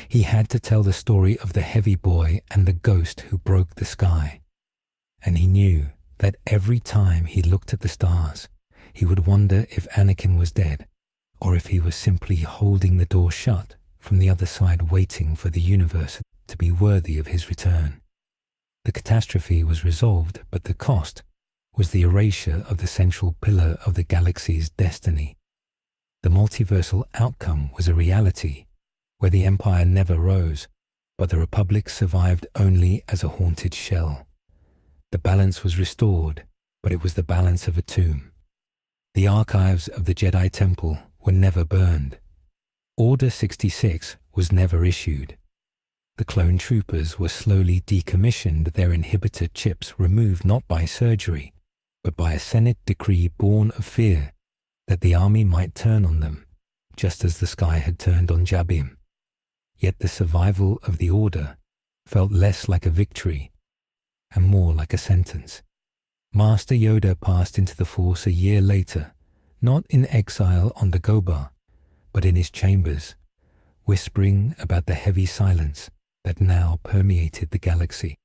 He had to tell the story of the heavy boy and the ghost who broke the sky. And he knew that every time he looked at the stars, he would wonder if Anakin was dead, or if he was simply holding the door shut from the other side, waiting for the universe to be worthy of his return. The catastrophe was resolved, but the cost was the erasure of the central pillar of the galaxy's destiny. The multiversal outcome was a reality, where the Empire never rose, but the Republic survived only as a haunted shell. The balance was restored, but it was the balance of a tomb. The archives of the Jedi Temple were never burned. Order 66 was never issued. The clone troopers were slowly decommissioned, their inhibitor chips removed not by surgery, but by a Senate decree born of fear that the army might turn on them, just as the sky had turned on Jabim. Yet the survival of the Order felt less like a victory and more like a sentence. Master Yoda passed into the Force a year later, not in exile on Dagobah, but in his chambers, whispering about the heavy silence that now permeated the galaxy.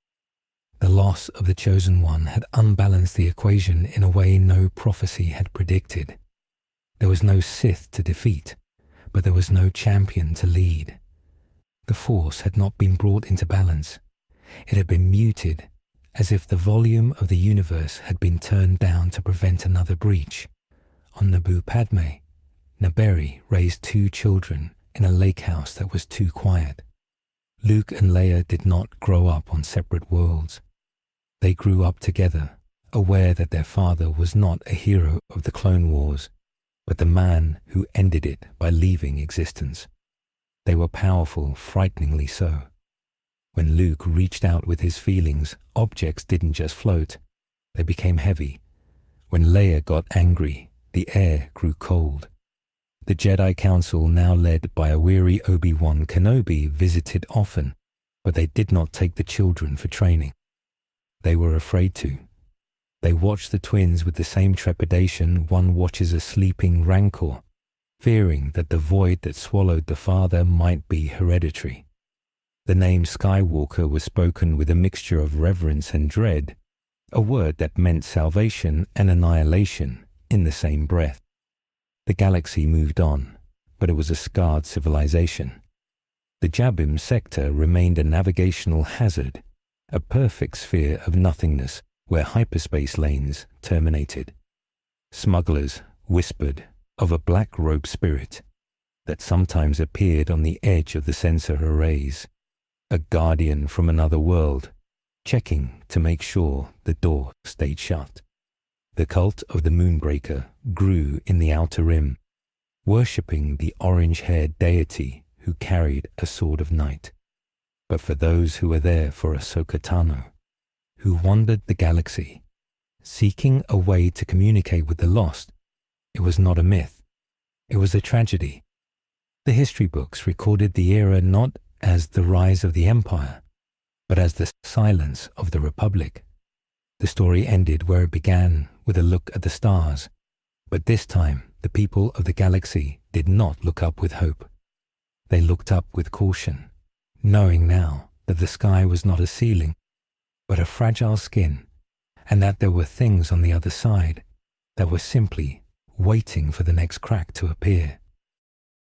The loss of the Chosen One had unbalanced the equation in a way no prophecy had predicted. There was no Sith to defeat, but there was no champion to lead. The Force had not been brought into balance. It had been muted, as if the volume of the universe had been turned down to prevent another breach. On Naboo Padme, Naberi raised 2 children in a lake house that was too quiet. Luke and Leia did not grow up on separate worlds. They grew up together, aware that their father was not a hero of the Clone Wars, but the man who ended it by leaving existence. They were powerful, frighteningly so. When Luke reached out with his feelings, objects didn't just float, they became heavy. When Leia got angry, the air grew cold. The Jedi Council, now led by a weary Obi-Wan Kenobi, visited often, but they did not take the children for training. They were afraid to. They watched the twins with the same trepidation one watches a sleeping rancor, fearing that the void that swallowed the father might be hereditary. The name Skywalker was spoken with a mixture of reverence and dread, a word that meant salvation and annihilation in the same breath. The galaxy moved on, but it was a scarred civilization. The Jabim sector remained a navigational hazard, a perfect sphere of nothingness where hyperspace lanes terminated. Smugglers whispered of a black-robed spirit that sometimes appeared on the edge of the sensor arrays, a guardian from another world, checking to make sure the door stayed shut. The cult of the Moonbreaker grew in the Outer Rim, worshipping the orange-haired deity who carried a sword of night. But for those who were there for Ahsoka Tano, who wandered the galaxy, seeking a way to communicate with the lost, it was not a myth. It was a tragedy. The history books recorded the era not as the rise of the Empire, but as the silence of the Republic. The story ended where it began, with a look at the stars. But this time, the people of the galaxy did not look up with hope. They looked up with caution, knowing now that the sky was not a ceiling, but a fragile skin, and that there were things on the other side that were simply waiting for the next crack to appear.